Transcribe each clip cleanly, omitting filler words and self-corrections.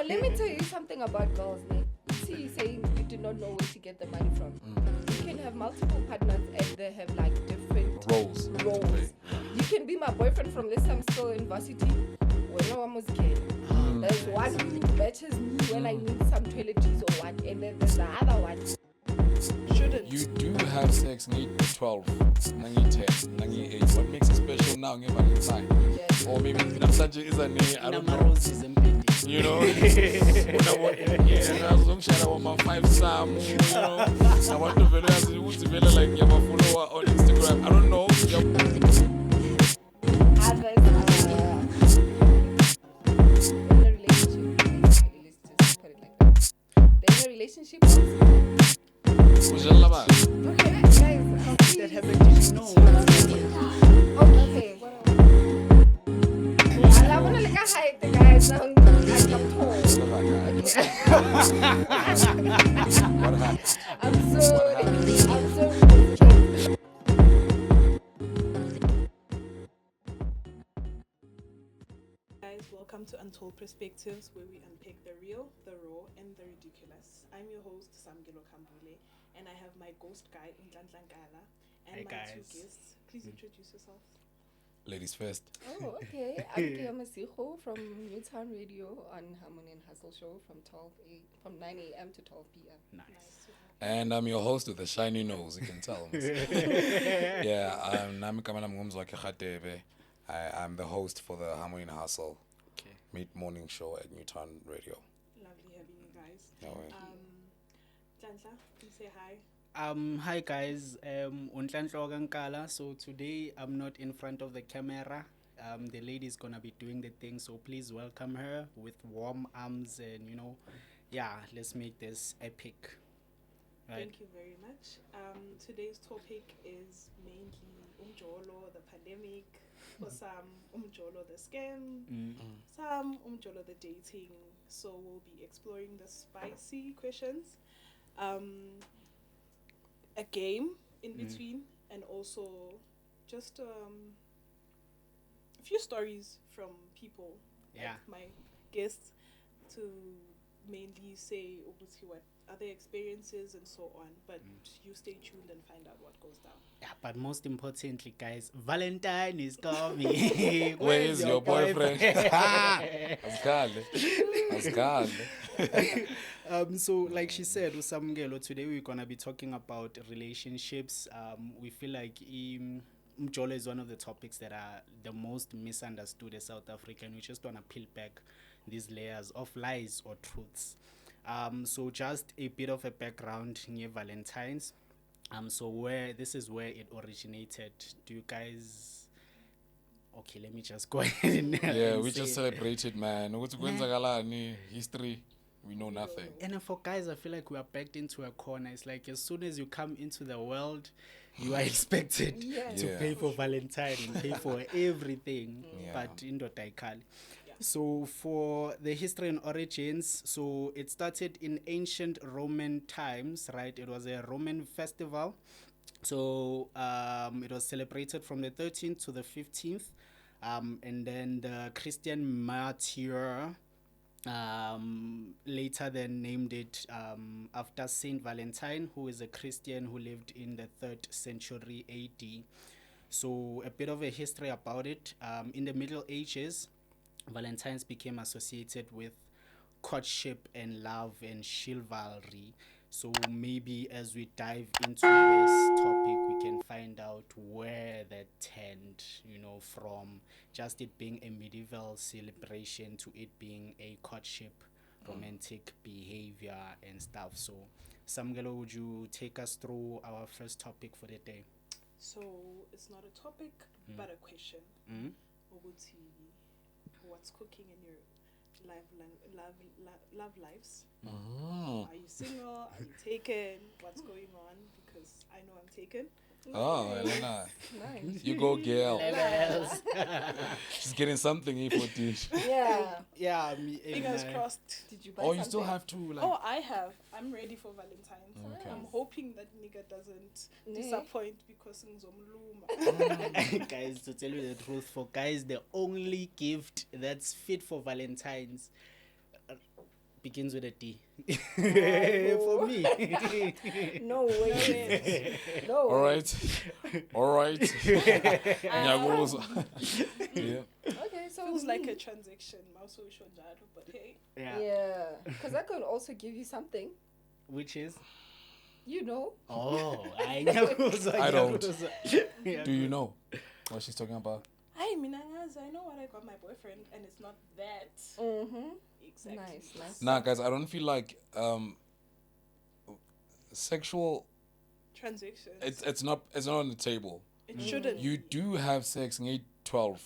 let me tell you something about girls. Like, you see, saying you do not know where to get the money from. You can have multiple partners and they have like different roles. You can be my boyfriend from this time still in varsity. When no one was kidding. There's one who matches me when I need some toiletries or what, and then there's the other one. Shouldn't. You do have sex in 12, 10, 8. What makes it special now? Valentine. Yes. Or maybe namhlanje is a name, I don't know. You know? Yeah, I'm sharing my 5 Sam. You know? I want to value like you have a follower on Instagram. I don't know. Others in a relationship. Let's just put it like that. They're in a relationship. Okay, guys. That happened, did you know? Okay, well. I want to hide the guys. I'm tall. I'm so. Guys, welcome to Untold Perspectives, where we unpick the real, the raw, and the ridiculous. I'm your host, Samgelo Kambule, and I have my ghost guy, Untlandlankala, and Hey my guys. 2 guests. Please introduce yourselves. Ladies first. Oh, okay. I'm Kiyama Siho from Newtown Radio on Harmony and Hustle Show from 9 a.m. to 12 p.m. Nice. to have And I'm your host with a shiny nose, you can tell. Yeah, I'm the host for the Harmony and Hustle Okay. mid-morning show at Newtown Radio. lovely having you guys. No way. Tlantla, please say hi. Hi guys, Unhlanhloka Nkala. So today I'm not in front of the camera. The lady is gonna be doing the thing, so please welcome her with warm arms and let's make this epic. Right? Thank you very much. Today's topic is mainly umjolo, the pandemic, for some umjolo, the scam, some umjolo, the dating. So we'll be exploring the spicy questions, a game in between, and also just a few stories from people, Yeah. like my guests, to mainly say what other experiences and so on. But you stay tuned and find out what goes down. Yeah, but most importantly, guys, Valentine is coming. Where is your boyfriend? Asgale. So like she said, Usamgelo, today we're gonna be talking about relationships. We feel like Mjolo is one of the topics that are the most misunderstood as South African. We just wanna peel back these layers of lies or truths. So just a bit of a background near Valentines. So this is where it originated. Do you guys? Okay, let me just go ahead and Yeah, and we say- just celebrated, man. What's kwenzakalani? History, we know nothing. And for guys, I feel like we are backed into a corner. It's like as soon as you come into the world, you are expected Yes. to Yeah. pay for Valentine and pay for everything. Yeah. But in Dotaikali. So for the history and origins, so it started in ancient Roman times, right? It was a Roman festival. So it was celebrated from the 13th to the 15th. And then the Christian martyr later then named it after Saint Valentine, who is a Christian who lived in the 3rd century AD. So a bit of a history about it. In the Middle Ages, Valentines became associated with courtship and love and chivalry. So maybe as we dive into this topic, we can find out where that turned, from just it being a medieval celebration to it being a courtship, romantic behavior and stuff. So, Samgelo, would you take us through our first topic for the day? So it's not a topic, but a question. Mm? Ukuthi, what's cooking in your love lives? Are you single? Are you taken? What's going on? Because I know I'm taken. Oh, Elena. Nice. You go, girl. Levels. She's getting something here for this. Yeah. Yeah, Fingers crossed. Did you buy Oh, something? you still have to, like... Oh, I have. I'm ready for Valentine's. Okay. I'm hoping that nigga doesn't Nee. disappoint because ngizomluma. Guys, to tell you the truth, for guys, the only gift that's fit for Valentine's, begins with a D. no. For me. No way. No. All right. All right. Ngiyakuzwa. Yeah. Okay, so Feels like me. a transaction. Also, but hey. Yeah, because I could also give you something. Which is? You know. Oh, I don't. Yeah. Do you know what she's talking about? Hi, Minangas. I know what I got my boyfriend, and it's not that. Mm-hmm. Exactly. Nice. Nah, guys, I don't feel like sexual. Transactions. It's not on the table. It shouldn't. You do have sex in 12,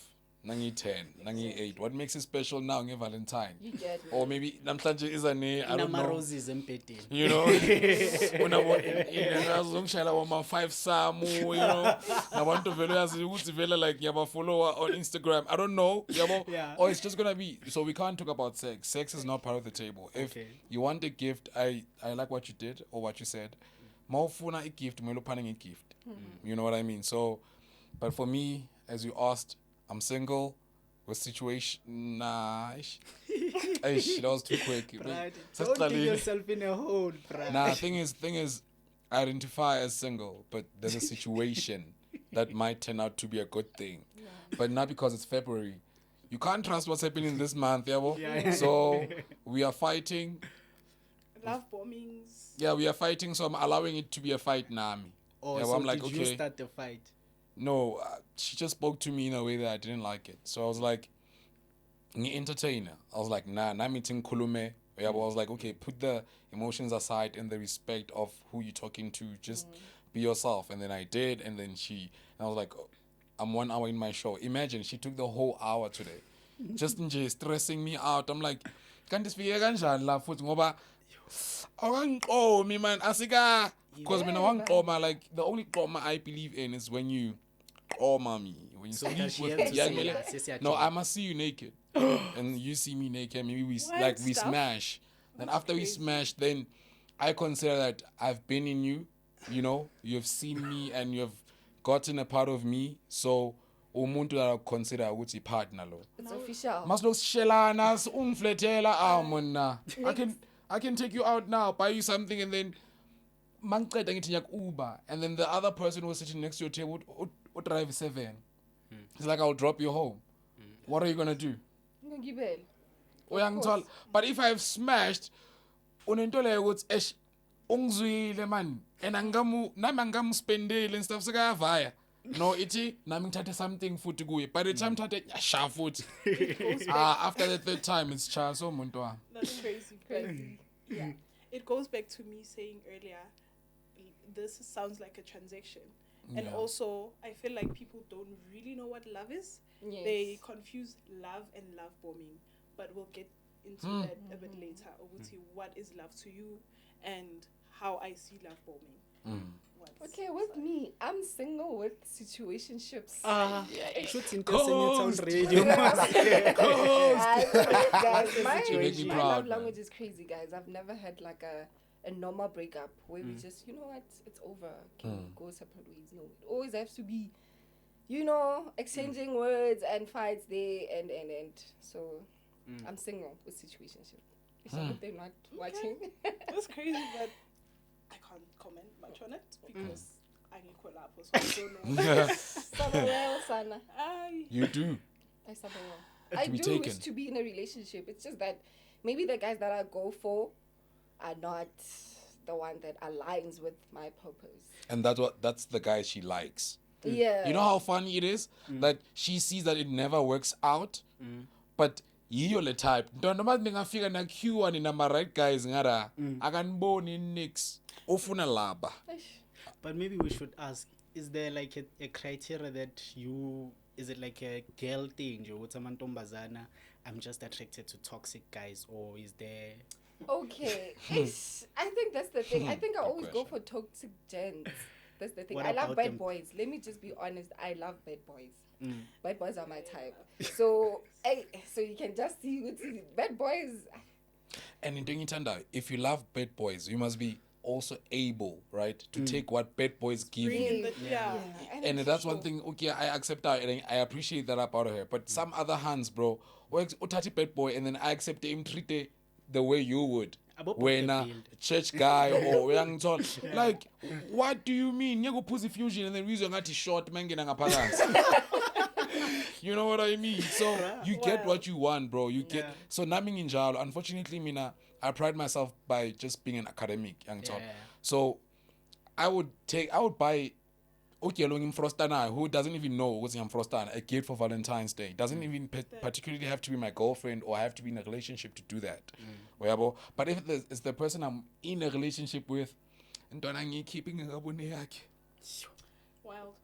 10, 8. What makes it special now in Valentine? You get me. Or maybe namhlanje izane, I don't know. Roses empedini. You know, unabona wama 5 samu, you know. Nabantu vele yazi ukuthi vele like yaba follower on Instagram. I don't know, yabo. Yeah. Or it's just gonna be. So we can't talk about sex. Sex is not part of the table. If you want a gift, I like what you did or what you said. Mawufuna a gift, melophaning a gift. You know what I mean? So, but for me, as you asked, I'm single. With situation, that was too quick. Right. Don't dig yourself in a hole, bruh. Nah, thing is, I identify as single, but there's a situation that might turn out to be a good thing. Yeah. But not because it's February. You can't trust what's happening this month, yabo. Yeah. So we are fighting. Love bombings. Yeah, we are fighting, so I'm allowing it to be a fight, Nami. Oh, yeah, so I'm like, did okay. you start the fight? No, she just spoke to me in a way that I didn't like it. So I was like, entertainer. I was like, nah, meeting kulume. Yeah, but I was like, okay, put the emotions aside and the respect of who you're talking to. Just be yourself. And then I did. And then I was like, oh, I'm 1 hour in my show. Imagine, she took the whole hour today. Just stressing me out. I'm like, can't this be a ganjan la foot ngoba? Oh, me man, asika. Because when I want trauma, like the only trauma I believe in is when you mommy. When you sleep with young men. No, I must see you naked. And you see me naked. Maybe we smash. Then after we smash, then I consider that I've been in you. You know, you've seen me and you've gotten a part of me. So umuntu that I consider a partner lo. It's official. Mas lo shelana umfletela mona. I can take you out now, buy you something, and then mangiceda ngithi Uber, and then the other person who was sitting next to your table would drive 7. He's like, I'll drop you home. What are you gonna do? But if I've smashed, unentole ukuthi ungizwile man, and nami angamuspendele and stuff sekayavaya. No, iti nami ngithathe something futhi kuye. By the time ngithathe sha futhi. After the 3rd time it's cha so muntu wami. That's crazy. Yeah. It goes back to me saying earlier, this sounds like a transaction. And also, I feel like people don't really know what love is. Yes. They confuse love and love bombing. But we'll get into that a bit later. Obuti, what is love to you and how I see love bombing. Okay, with me, I'm single with situationships. Shooting on radio. Guys, my love language is crazy, guys. I've never had like a normal breakup where we just, you know what, it's over. Can go separate ways. No, it always has to be, you know, exchanging words and fights there and. So I'm single with situationship. I hope they're not watching. That's crazy, but I can't comment much on it because I'm equal up, so I don't know. You do. I do wish to be in a relationship. It's just that maybe the guys that I go for are not the one that aligns with my purpose. And that's the guy she likes. Yeah. You know how funny it is that she sees that it never works out, but yiyo le type. Noma ningafika na Q1 na right guys ngara akanboni nix ofuna laba. But maybe we should ask, is there like a criteria that is it like a girl thing, I'm just attracted to toxic guys, or is there... Okay, I think that's the thing. I think I always go for toxic gents. That's the thing. I love bad boys. Let me just be honest. I love bad boys. Bad boys are my type. So you can just see bad boys. And in Tangitanda, if you love bad boys, you must be also able, right, to take what bad boys give you. And that's one thing, okay, I accept that and I appreciate that about her. But some other hands, bro, utati bad boy and then I accept him treat the way you would. Abo When a field. church guy or young tall, like, what do you mean? You go pussy fusion and the reason that is short, man, you know what I mean? So you get what you want, bro. You get so naming in jalo. Unfortunately, mina, I pride myself by just being an academic young tall. So I would buy okay, along in Frostana, who doesn't even know what's in Frostana, a gift for Valentine's Day. Doesn't even particularly have to be my girlfriend or have to be in a relationship to do that. But if it's the person I'm in a relationship with, and don't keeping a Wild.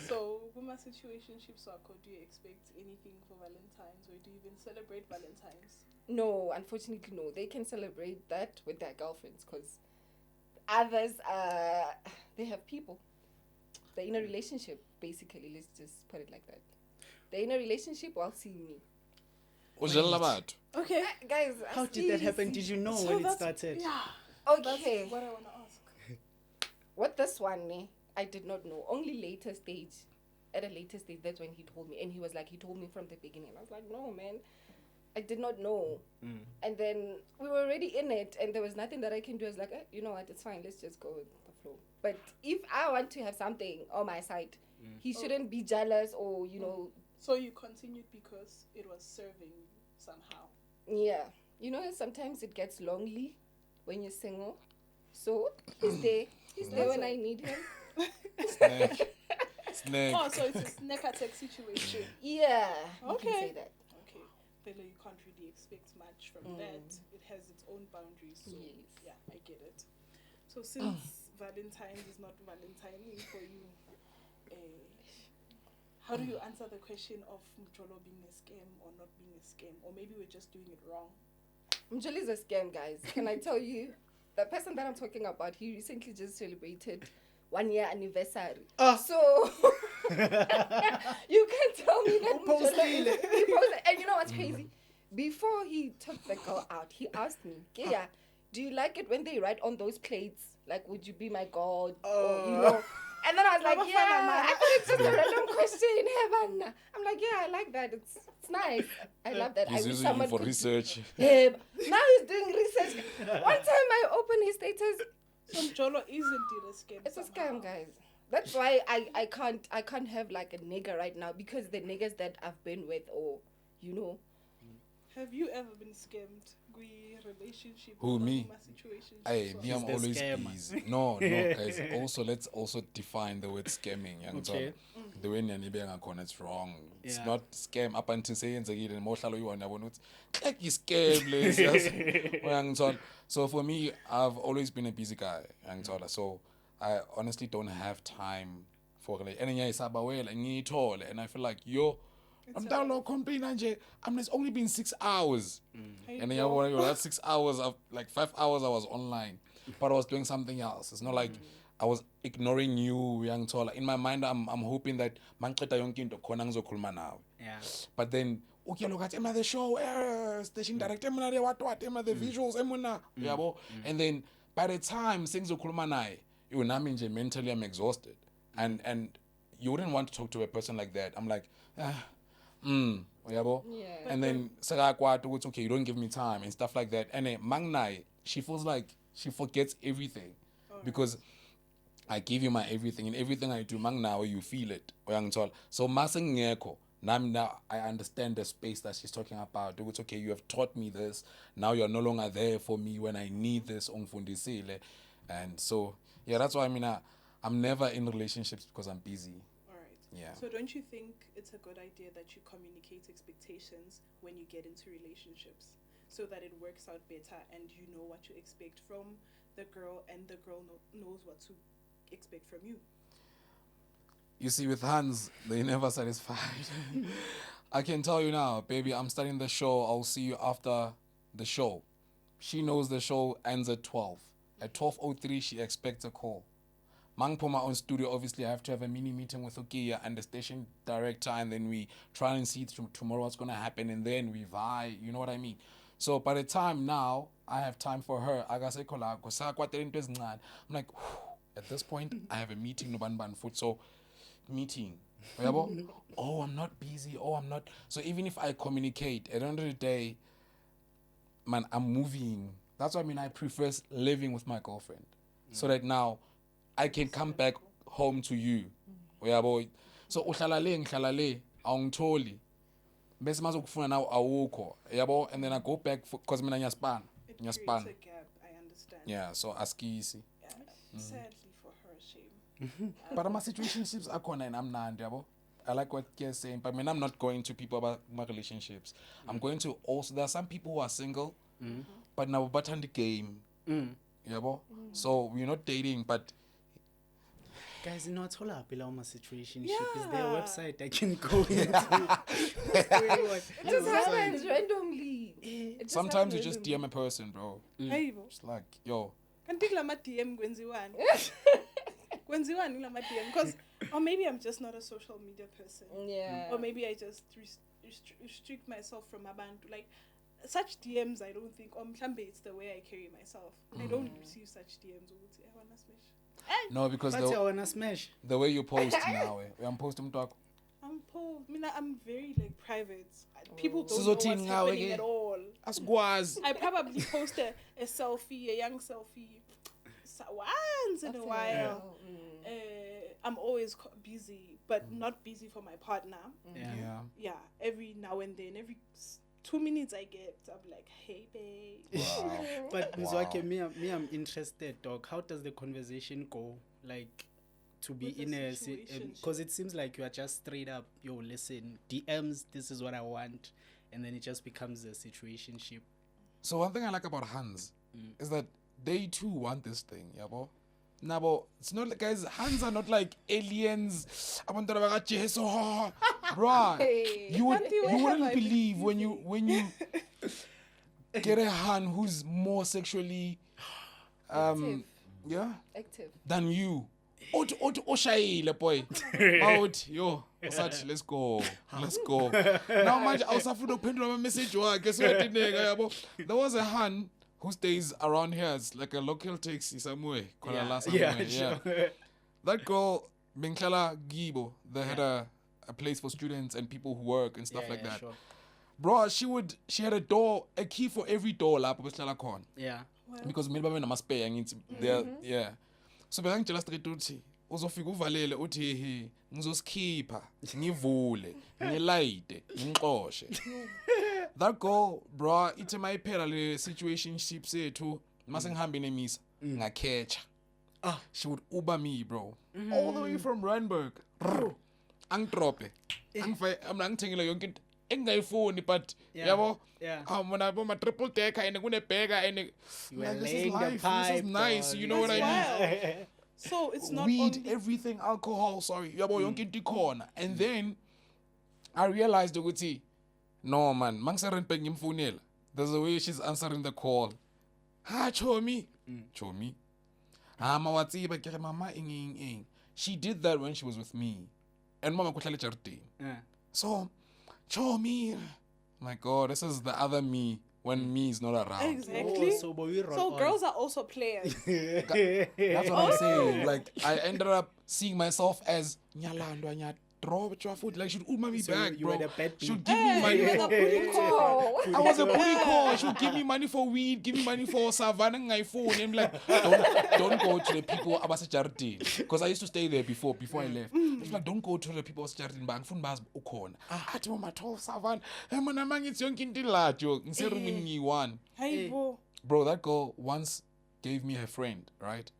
So, with my situationship circle, do you expect anything for Valentine's, or do you even celebrate Valentine's? No, unfortunately, no. They can celebrate that with their girlfriends because others, they have people. They're in a relationship, basically. Let's just put it like that. They're in a relationship while seeing me. Okay. Guys, How did that happen? Did you know So when it that's- started? Yeah. Okay. That's what I want to ask. What this one, I did not know. Only at a later stage, that's when he told me. And he was like, he told me from the beginning. I was like, no, man. I did not know. And then we were already in it, and there was nothing that I can do. I was like, you know what, it's fine. Let's just go with the flow. But if I want to have something on my side, he shouldn't be jealous or, you know. So you continued because it was serving somehow. Yeah. You know, sometimes it gets lonely when you're single. So he's there. He's there when I need him. Snake. Oh, so it's a snack attack situation. Yeah. You Okay. can say that. Okay. Then you can't really expect much from that. It has its own boundaries. So Yes. yeah, I get it. So since Valentine's is not Valentine for you, how do you answer the question of Mjolo being a scam or not being a scam? Or maybe we're just doing it wrong. Mjoli is a scam, guys. Can I tell you? The person that I'm talking about, he recently just celebrated 1 year anniversary. So you can tell me that he posted. And you know what's crazy? Before he took the girl out, he asked me, Kaya, do you like it when they write on those plates, like, would you be my god? Or, you know. And then I was like, yeah, I thought it's just a random question in heaven. I'm like, yeah, I like that. It's nice. I love that. He's I wish using someone you for could- research. Yeah, now he's doing research. One time I opened his status. So Mjolo is indeed a scam. It's a somehow. scam, guys. That's why I can't have like a nigga right now, because the niggas that I've been with, or you know. Have you ever been scammed? Relationship? Who, or me? my situation? Hey, me, I'm the always scammer. busy. No, guys. Also, let's also define the word scamming. Okay. The way it's wrong. It's Yeah. not scam up until saying again. Emotional you want to like you scam. So for me, I've always been a busy guy. So I honestly don't have time for like. And I feel like I'm down low complain it's only been 6 hours. And then that's 6 hours of like 5 hours I was online. But I was doing something else. It's not like I was ignoring you, young Tola. In my mind I'm hoping that manqeda yonke into khona ngizokhuluma nawe. Yeah. But then okay, look at the show, station director, what, the visuals, yabo. And then by the time things are mentally I'm exhausted. And you wouldn't want to talk to a person like that. I'm like, yabo. Yeah. And then it's okay, you don't give me time and stuff like that. And then Mangnai, she feels like she forgets everything. Because I give you my everything, and everything I do, Mangna, you feel it. So Masing Ngeko. Now I understand the space that she's talking about. It's okay, you have taught me this. Now you're no longer there for me when I need this. And so, yeah, that's why I'm never in relationships because I'm busy. Alright. Yeah. So don't you think it's a good idea that you communicate expectations when you get into relationships, so that it works out better and you know what to expect from the girl, and the girl knows what to expect from you? You see, with Hans, they never satisfied. I can tell you now, baby, I'm starting the show. I'll see you after the show. She knows the show ends at 12. At 12:03, she expects a call. Mangpoma on studio, obviously, I have to have a mini meeting with Okia and the station director, and then we try and see tomorrow what's going to happen, and then we vie, you know what I mean? So by the time now, I have time for her. I'm like, at this point, I have a meeting, so meeting. Oh, I'm not busy. Oh, I'm not. So even if I communicate, at the end of the day, man, I'm moving. That's what I mean. I prefer living with my girlfriend, so that now I can come back home to you. Yeah, boy. So uhlala le, awungitholi. Bese mazokufuna now awukho. Yabo, and then I go back because mina ngiyaspan. It creates a Ngiyaspan. gap. I understand. Yeah, so askisi. Yeah. Sadly for her, shame. But my situationships are kona and I'm not, yabo. I like what you're saying, but I mean, I'm not going to people about my relationships. I'm going to also, there are some people who are single, but now but on the game. Yabo. So we're not dating, but Guys, you know what's all up my situation? Yeah. Is there a website I can go into? It just happens randomly. It just sometimes you happens just randomly. DM a person, bro. Hayibo. It's like, yo, Kanti kula ma-DM kwenziwani? Kwenziwani kula ma-DM? Because, or maybe I'm just not a social media person. Yeah. Or maybe I just restrict myself from abantu. Like, such DMs, I don't think, or mhlambe it's the way I carry myself. I don't receive such DMs. ukuthi, I wanna smash. no, because But I wanna smash. the way you post now, I'm posting talk. I'm very like private. People don't know what's Sizothini ngawe happening ke? at all. Askwazi. I probably post a selfie, a young selfie, once in a while. I'm always busy, but not busy for my partner. Yeah. Yeah, every now and then, every 2 minutes I get, I'm like, hey babe. Wow. But Wow. Mzwake, me, I'm interested, dog. How does the conversation go? Like, to be With in the a situationship. because it seems like you are just straight up, yo, listen, DMs, this is what I want, and then it just becomes a situationship. So one thing I like about Hans is that they too want this thing, yabo. Nabo, it's not like guys. Hans are not like aliens. Abantwana baka Jesu, bruh. Hey. You Auntie, where have wouldn't I been believe when you get a Han who's more sexually Active. yeah Active. than you. Oshayile boy. Out yo. Usathi let's go. Now manje awusafuna ukuphendula ama message wakhe siyadineka yabo. There was a Han who stays around here. It's like a local taxi somewhere. Sure. That girl, Benklala Gibo, they had a place for students and people who work and stuff like that. Sure. Bro, she had a key for every door lapho besihlala khona. Yeah. Because mina babe namaspare ngithi there yeah. So bengangitshela straight uthi uzofika uvalele uthi he ngizosikhipha ngivule ngilayite ngixoshe. That girl, bro, ithe mayiphela le situationship sethu mase ngihambe nemisa ngakhetcha. She would Uber me, bro. All the way from Randburg. Angidrope. Angithengile yonke into engayifuni but yabo. Yeah. Mona bo ma triple decker and kune burger and You were like, this is laying the life. This pipe, is nice. dog. You know what I That's mean? wild. So it's not Weed, only everything, alcohol, sorry. Yabo yonke into ikhona. And then I realized ukuthi no man, mangiserentbek ngimfonela. There's a way she's answering the call. Ha chomi. Chomi. Mawatsiba kere mama ing. She did that when she was with me. And mama kuhlala ejaridini. So chomi. My God, this is the other me when me is not around. exactly. So, but we roll So on. girls are also players. That's what I'm saying. Like I ended up seeing myself as Nyalandwa Nyadro food. Like she'd Uma me So back, you bro. were the bad She'd beat. give me money. You're the booty call. I was a booty call. She'd give me money for weed, give me money for savannah and phone. I'm like, don't go to the people about Jardin. Because I used to stay there before I left. She's like, don't go to the people about Jardin. Bang phone bas ukon. Ati mama to savannah. Hey man, I'm it's young kindilajo. Nserumi one. Hayibo. Bro, that girl once gave me her friend, right?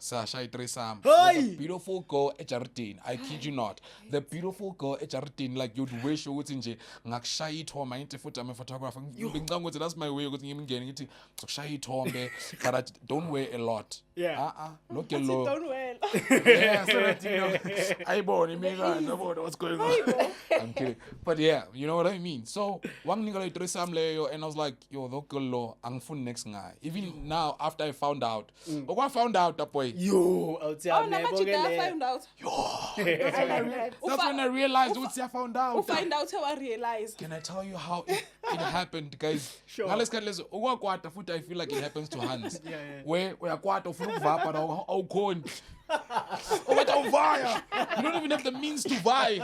Sasha Itresam. Hey! The beautiful girl at Jardin. I kid you not. The beautiful girl at Jardin, like you'd wish you would nje ngakushaya ithombe into futhi I'm a photographer. Ngicanga ukuthi that's my way ukuthi ngimngene ngithi ukushaya ithombe but I don't wear a lot. Yeah. Look That's it, low. done well. Yeah, so that you know, ayibone mina nobona what's going on. I'm kidding. But yeah, you know what I mean. So, one nigga like Tresam leyo and I was like, yo, that girl lo angfuni next guy. Even now after I found out. I found out that boy. Yo, I'll tell Oh, Namachita, I found out. That's when I realized what I found out. Who find out how I realized. Can I tell you how it happened, guys? Sure. Now let's ukwakwata futhi I feel like it happens to Hans. Yeah. Where uyakwata ufuna ukuvapa awukhoni. Oh, but I'll vie. You don't even have the means to vie.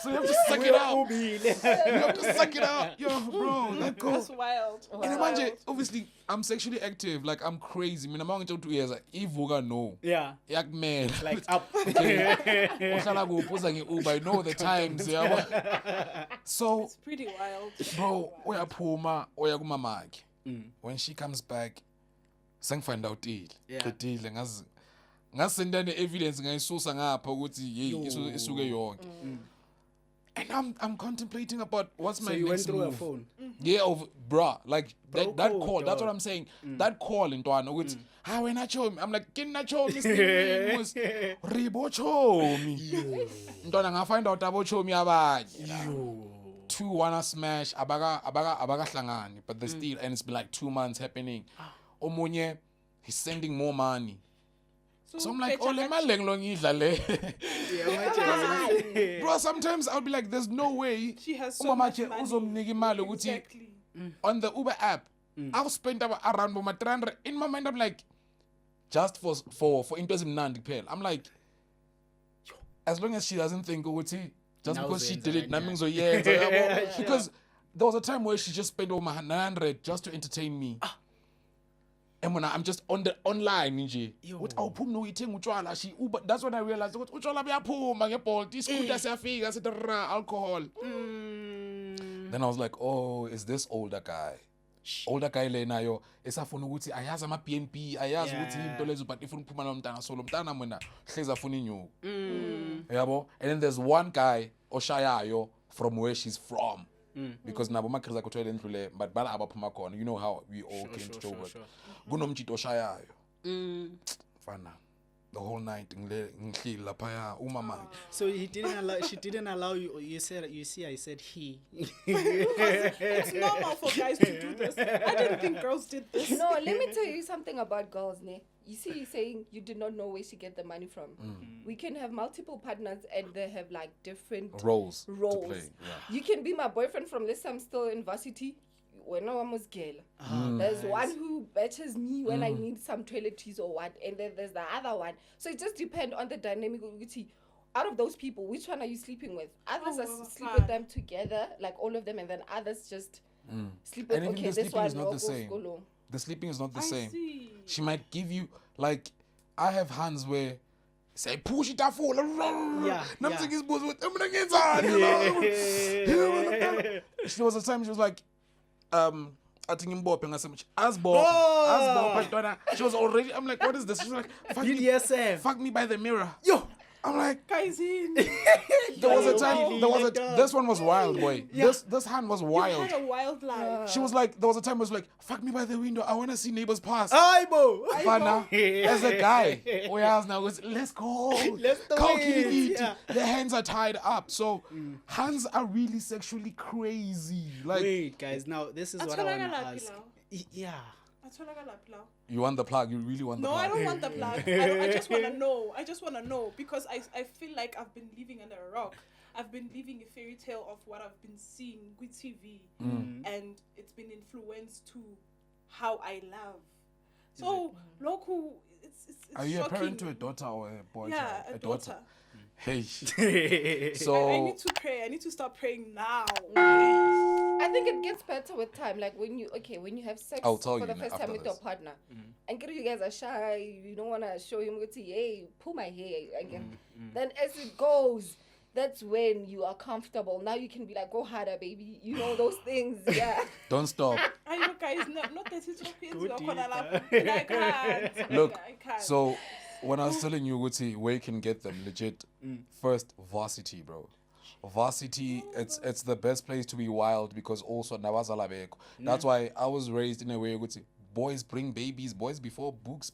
So you have to suck it out. You have to suck it out. Yo, bro, let go. That's wild. And imagine, obviously, I'm sexually active. Like, I'm crazy. I mean, I'm going to 2 years. Like, if Voga know. Yeah. Yak man. Like up. Uhlala kuphi, uza nge-Uber, I know the times. Yeah. So, It's pretty wild. bro, uyaphuma, uya kumamakhe. When she comes back, sengifindouting. Yeah. Qedile ngasenda ne-evidence ngayisusa ngapha ukuthi hey isuke yonke. And I'm contemplating about what's So my you went next through move. a phone. Yeah, bruh, like that Bro call. code, That's what dog. I'm saying. That call in Tuan, which when I show me, I'm like, can I show me? Ribo show me. Ntwana I find out about show me abanye. Two wanna smash abaga hlangani, but they still, and it's been like 2 months happening. Omunye, he's sending more money. So I'm like, oh, le maleng long idlale. Bro, sometimes I'll be like, there's no way. She has so much money. Exactly. On the Uber app, I'll spend around 300. In my mind, I'm like, just for interest in Nandi Pale. I'm like, as long as she doesn't think, just Now because she Zenza, did it, yeah. nothing so yeah. Because there was a time where she just spent over 900 just to entertain me. And when I'm just online, what she Uber. That's when I realized what alcohol. Then I was like, oh, is this older guy? Older guy lenayo esafuna ukuthi ayazi ama PNP, ayazi ukuthi into lezo, but ifuna ukuphuma nomntana solo mntana mina hleza afuna inyuku. Yabo? And then there's one guy oshayayo from where she's from. Because nabo makhriza kuthola endlule but bala abaphuma khona, you know how we all came to Joburg. Kunomjito oshayayo. Fana. The whole night ngihlile lapha umama. So he didn't allow. She didn't allow you. You said. You see, I said he. It's normal for guys to do this. I didn't think girls did this. No, let me tell you something about girls, ne. You see, you're saying you did not know where she get the money from. We can have multiple partners and they have like different roles. To roles. play. Yeah. You can be my boyfriend from this I'm still in varsity. When I was girl, there's one who batches me when I need some toiletries or what, and then there's the other one. So it just depends on the dynamic. Out of those people, which one are you sleeping with? Others sleep with them together, like all of them, and then others just sleep with. And even Okay, the this sleeping one is not the same. The sleeping is not the same. See. She might give you like I have hands where say push it off all Yeah. There was a time she was like I think in Bob and I said Asbo she was already I'm like what is this? She's like BDSM. fuck me by the mirror. Yo, I'm like Guys in. there was a time this one was wild, boy. This hand was You wild. had a wild life. She was like there was a time where it was like fuck me by the window, I want to see neighbors pass. Aibo. Fana, as a guy, we ask now, let's go. Let's do Go, it, kitty. yeah. Their hands are tied up. So, hands are really sexually crazy. Like, Wait, guys. Now this is what I want to ask. Yeah. you want the plug? You really want the No, plug? I don't want the plug. I just want to know. I just want to know because I feel like I've been living under a rock. I've been living a fairy tale of what I've been seeing with TV, and it's been influenced to how I love. So, local, it's Are you shocking. a parent to a daughter or a boy? Yeah, child? a daughter. Hey. I So, need to pray. I need to start praying now. I think it gets better with time. Like when you have sex I'll tell for you the first after time with your this. partner, and you guys are shy, you don't want to show him, hey, pull my hair again. Then as it goes, that's when you are comfortable. Now you can be like, go harder, baby. You know those things, yeah. don't stop. I know, guys, not that it's Good I can't. Look, I can't. so when I was telling you, Guti, where you can get them, legit, first, varsity, bro. Varsity, it's the best place to be wild because also nawazalabeko. That's why I was raised in a way, Guti, boys bring babies, boys before books.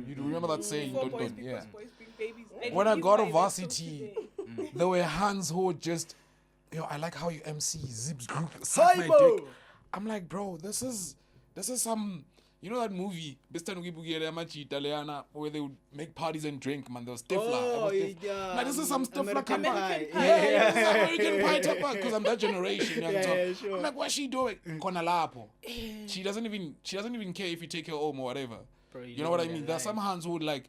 You remember that saying? Before Don't, boys, yeah. because boys bring babies. When I live got to by them varsity, till today. there were hands who would just, I like how you MC, zips, suck my Aibo. dick. I'm like, bro, this is some, you know that movie, Italiana, where they would make parties and drink, man, there was Stifler. Oh, Yeah. Man, this is some Stifler American company. Pie. Yeah, this is American Pie type of, because I'm that generation. Yeah, sure. I'm like, what's she doing? Kona lapo. She doesn't even care if you take her home or whatever. Bro, You know what I live mean? that There's some life. hands who would like,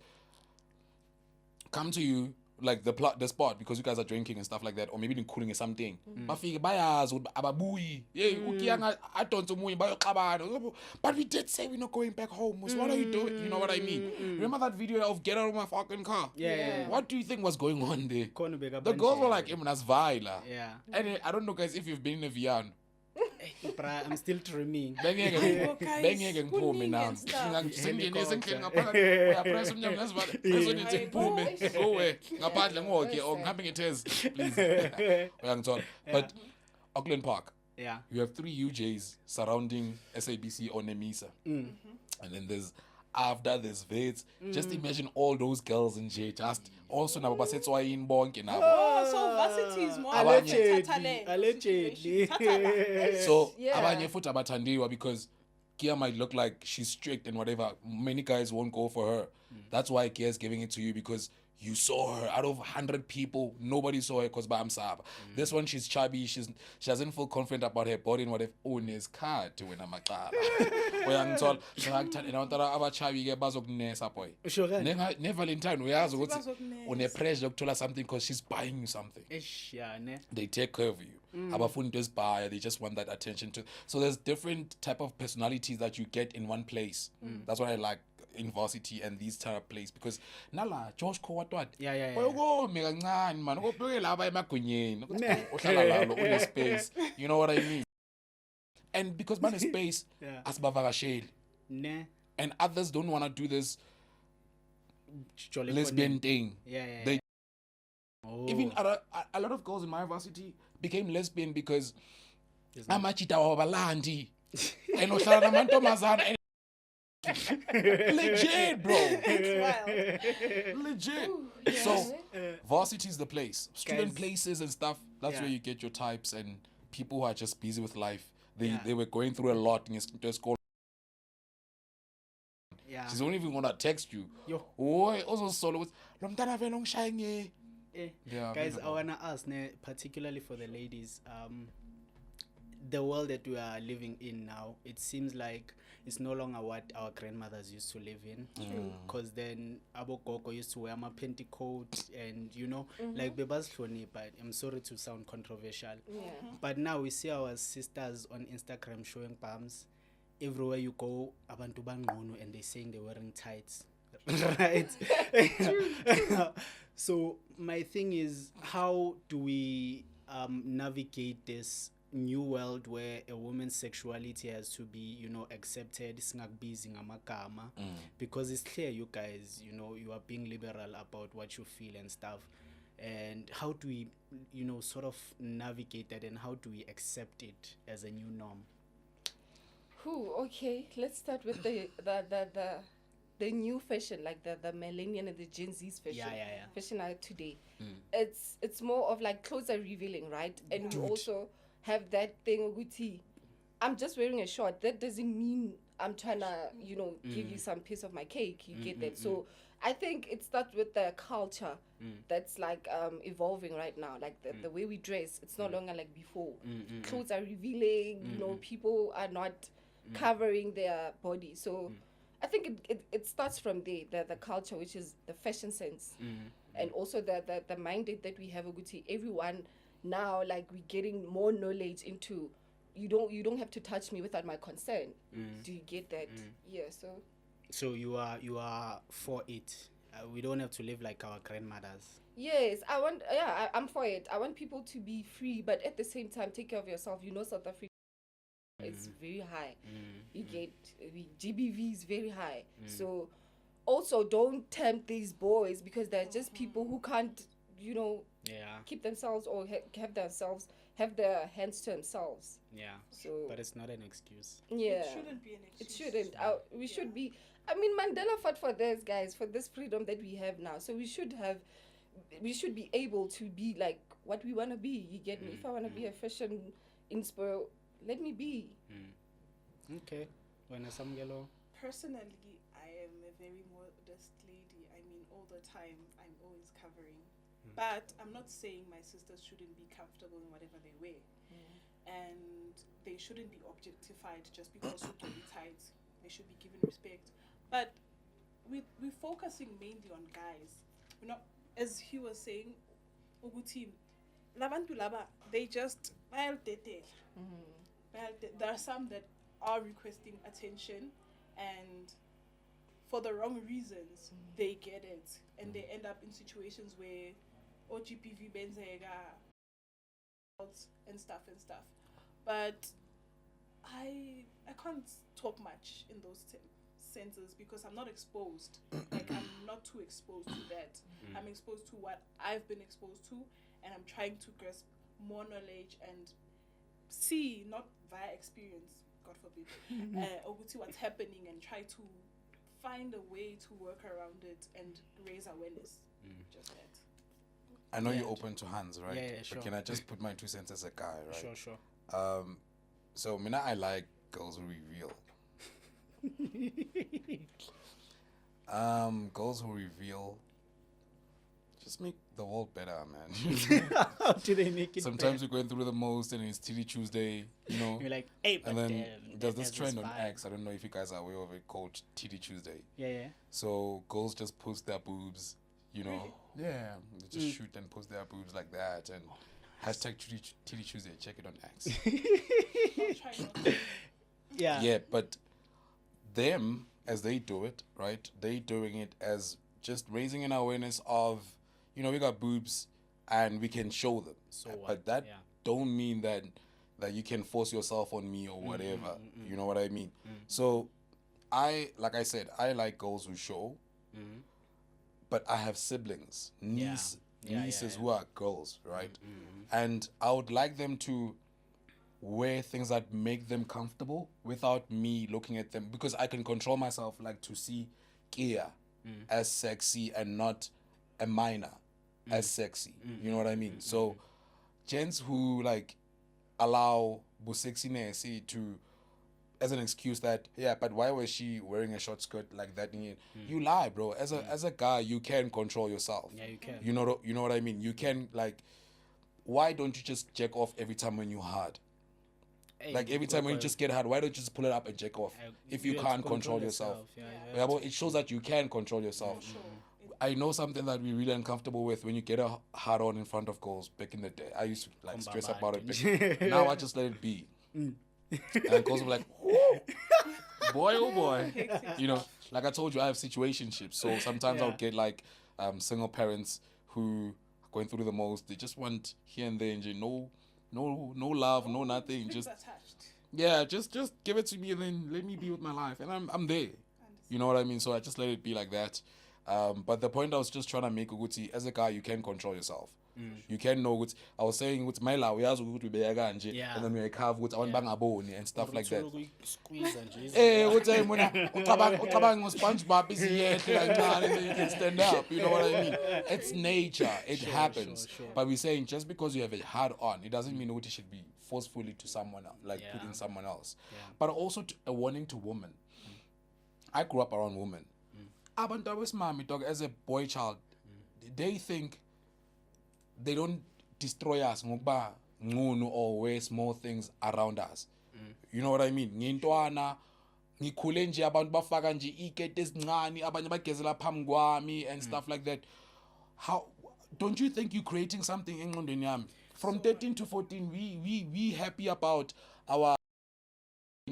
come to you like the spot because you guys are drinking and stuff like that, or maybe cooling or something. Bafike bayazi ukuthi ababuyi. Yeah, ukiyanga adonsa umunye bayoxabana. But we did say we're not going back home. So what are you doing? You know what I mean? Remember that video of get out of my fucking car? Yeah. What do you think was going on there? Khona ubeka The girls were banje. like, "Emnas vaila." Yeah. And I don't know, guys, if you've been in a VR. Bra, I'm still dreaming. Bengeke ngiphume now. Sengene ngaphakathi uyapress umnyango ngesivala bese nithi ngiphume gowe ngaphandle ngoke or ngihambe ngethezi please uyangithola. But Auckland Park, Yeah. you have 3 UJs surrounding SABC or Nemisa, and then there's there's Vets. Just imagine all those girls in J just also nabo basetswayini bonke nabo. Oh, so varsity is more Allegedly. So Yeah. abanye futhi abathandiwa because Kia might look like she's strict and whatever. Many guys won't go for her. That's why Kia's giving it to you because you saw her. Out of 100 people, nobody saw her because by Amsab. This one, she's chubby. She doesn't feel confident about her body and whatever. Oh, nes card to win a makara. Uyangithola. So aba chubby ke bazokunesa boy. Sure. Ne Valentine uyazi ukuthi Bazokunesa. une pressure ukuthola something because she's buying you something. Ish, yeah, ne. They take care of you. Abafuni just buy, they just want that attention to. So there's different type of personalities that you get in one place. That's what I like in varsity and these type of place because nala Josh Kowatwat. Yeah. Go mega kancane man. Ukubheke laba emagonyeni. Uhlala lalo une space. You know what I mean? And because man space Yeah. asibavakasheli. Ne. And others don't want to do this Jolly lesbian funny. thing. Yeah. They- Oh. Even a lot of girls in my varsity became lesbian because There's no- amachita wabalandi and ohlala namantombazana legit bro legit. So varsity is the place, student Guys. places and stuff, that's Yeah. where you get your types and people who are just busy with life. Yeah. They were going through a lot in his school. Yeah. She's not even gonna text you. Yo. Oy also solo with lo mntana vele ongishayenge. Yeah, Guys, I beautiful. wanna ask, particularly for the ladies, the world that we are living in now, it seems like it's no longer what our grandmothers used to live in. Because then Abo Gogo used to wear my petticoat and like bebas hloni, but I'm sorry to sound controversial. But now we see our sisters on Instagram showing bums. Everywhere you go, abantu bangqunu and they're saying they're wearing tights. Right? So my thing is, how do we navigate this new world where a woman's sexuality has to be, accepted, singakbizi ngamagama, because it's clear you guys, you are being liberal about what you feel and stuff. And how do we, sort of navigate that, and how do we accept it as a new norm? Okay, let's start with the new fashion, like the millennial and the Gen Z's fashion. Yeah. Fashion today. It's more of like clothes are revealing, right? And we also have that thing Uguti. I'm just wearing a short. That doesn't mean I'm trying to, give you some piece of my cake. You get that? So I think it starts with the culture that's like evolving right now. Like the way we dress, it's no longer like before. Clothes are revealing, people are not covering their body. So I think it starts from there, the culture, which is the fashion sense. And also the minded that we have, Uguti. Everyone now, like, we're getting more knowledge into, you don't have to touch me without my consent. Do you get that? Yeah, So you are for it. We don't have to live like our grandmothers. yes, I'm for it. I want people to be free, but at the same time take care of yourself. South Africa, it's very high. You get GBV is very high. So also don't tempt these boys, because they're just people who can't keep themselves or have their hands to themselves. Yeah. So But it's not an excuse. yeah, It shouldn't be an it excuse. shouldn't. We should be. I mean, Mandela fought for this, guys, for this freedom that we have now. So we should be able to be like what we want to be. You get me? If I want to be a fashion inspo, let me be. Okay. When Samgelo. Personally, I am a very modest lady. I mean, all the time, I'm always covering. But I'm not saying my sisters shouldn't be comfortable in whatever they wear. And they shouldn't be objectified just because you can be tight. They should be given respect. But we're focusing mainly on guys. as he was saying, ukuthi labantu laba, they just bayalidedela. There are some that are requesting attention, and for the wrong reasons, they get it, and they end up in situations where OGPV benzega and stuff. But I can't talk much in those senses because I'm not exposed. Like, I'm not too exposed to that. I'm exposed to what I've been exposed to, and I'm trying to grasp more knowledge and see, not via experience, God forbid, or see what's happening and try to find a way to work around it and raise awareness. Just that. I know you're open to hands, right? Yeah, sure. But can I just put my 2 cents as a guy, right? Sure. So, Mina, I like girls who reveal. Girls who reveal just make the world better, man. How do they make it Sometimes we're going through the most and it's TD Tuesday, you know. You're like, hey, and then there's this that's trend on fine. X. I don't know if you guys are aware of it, called TD Tuesday. Yeah. So girls just post their boobs, you know. Yeah, they just shoot and post their boobs like that, and hashtag TD Tuesday. Check it on X. I'll try not to. Yeah, but them, as they do it, right? They doing it as just raising an awareness of, you know, we got boobs and we can show them. So what? But that Yeah. don't mean that you can force yourself on me or whatever. You know what I mean? So like I said, I like girls who show, but I have siblings, nieces who are girls, right? And I would like them to wear things that make them comfortable without me looking at them, because I can control myself, like to see Kia as sexy and not a minor as sexy. You know what I mean? So gents who like allow sexiness to as an excuse that, yeah, but why was she wearing a short skirt like that? You lie, bro. As a guy, you can control yourself. Yeah, you can. You know what I mean? You can, like, why don't you just jack off every time when you're hard? Hey, Like every time when you just get hard, why don't you just pull it up and jack off if you have can't to control yourself? Yeah. Well, it shows that you can control yourself. I know something that we're really uncomfortable with when you get a hard on in front of girls. Back in the day, I used to like stress about it. Now I just let it be. And girls were like, "Whoa, boy, oh boy," you know. Like I told you, I have situationships, so sometimes I'll get like single parents who are going through the most. They just want here and there, and no love, no nothing. Just just give it to me and then let me be with my life, and I'm there. You know what I mean? So I just let it be like that. But the point I was just trying to make, Uguti, as a guy, you can control yourself. You can know what I was saying with my life, and then we carve with on bangaboni and stuff like that. Hey, what time when SpongeBob is here, and then you can stand up. You know what I mean? It's nature. It happens. Sure. But we're saying just because you have it hard on, it doesn't mean it should be forcefully to someone else, like put in someone else. But also a warning to women. I grew up around women. Abantu with mommy dog as a boy child, they think they don't destroy us ngokuba ngunu or wear small things around us. You know what I mean? Ngintwana ngikhule nje abantu bafaka nje ikete ezincane abanye bagezela phambi kwami and stuff like that. How don't you think you're creating something engqondweni yami? From 13 to 14, we happy about our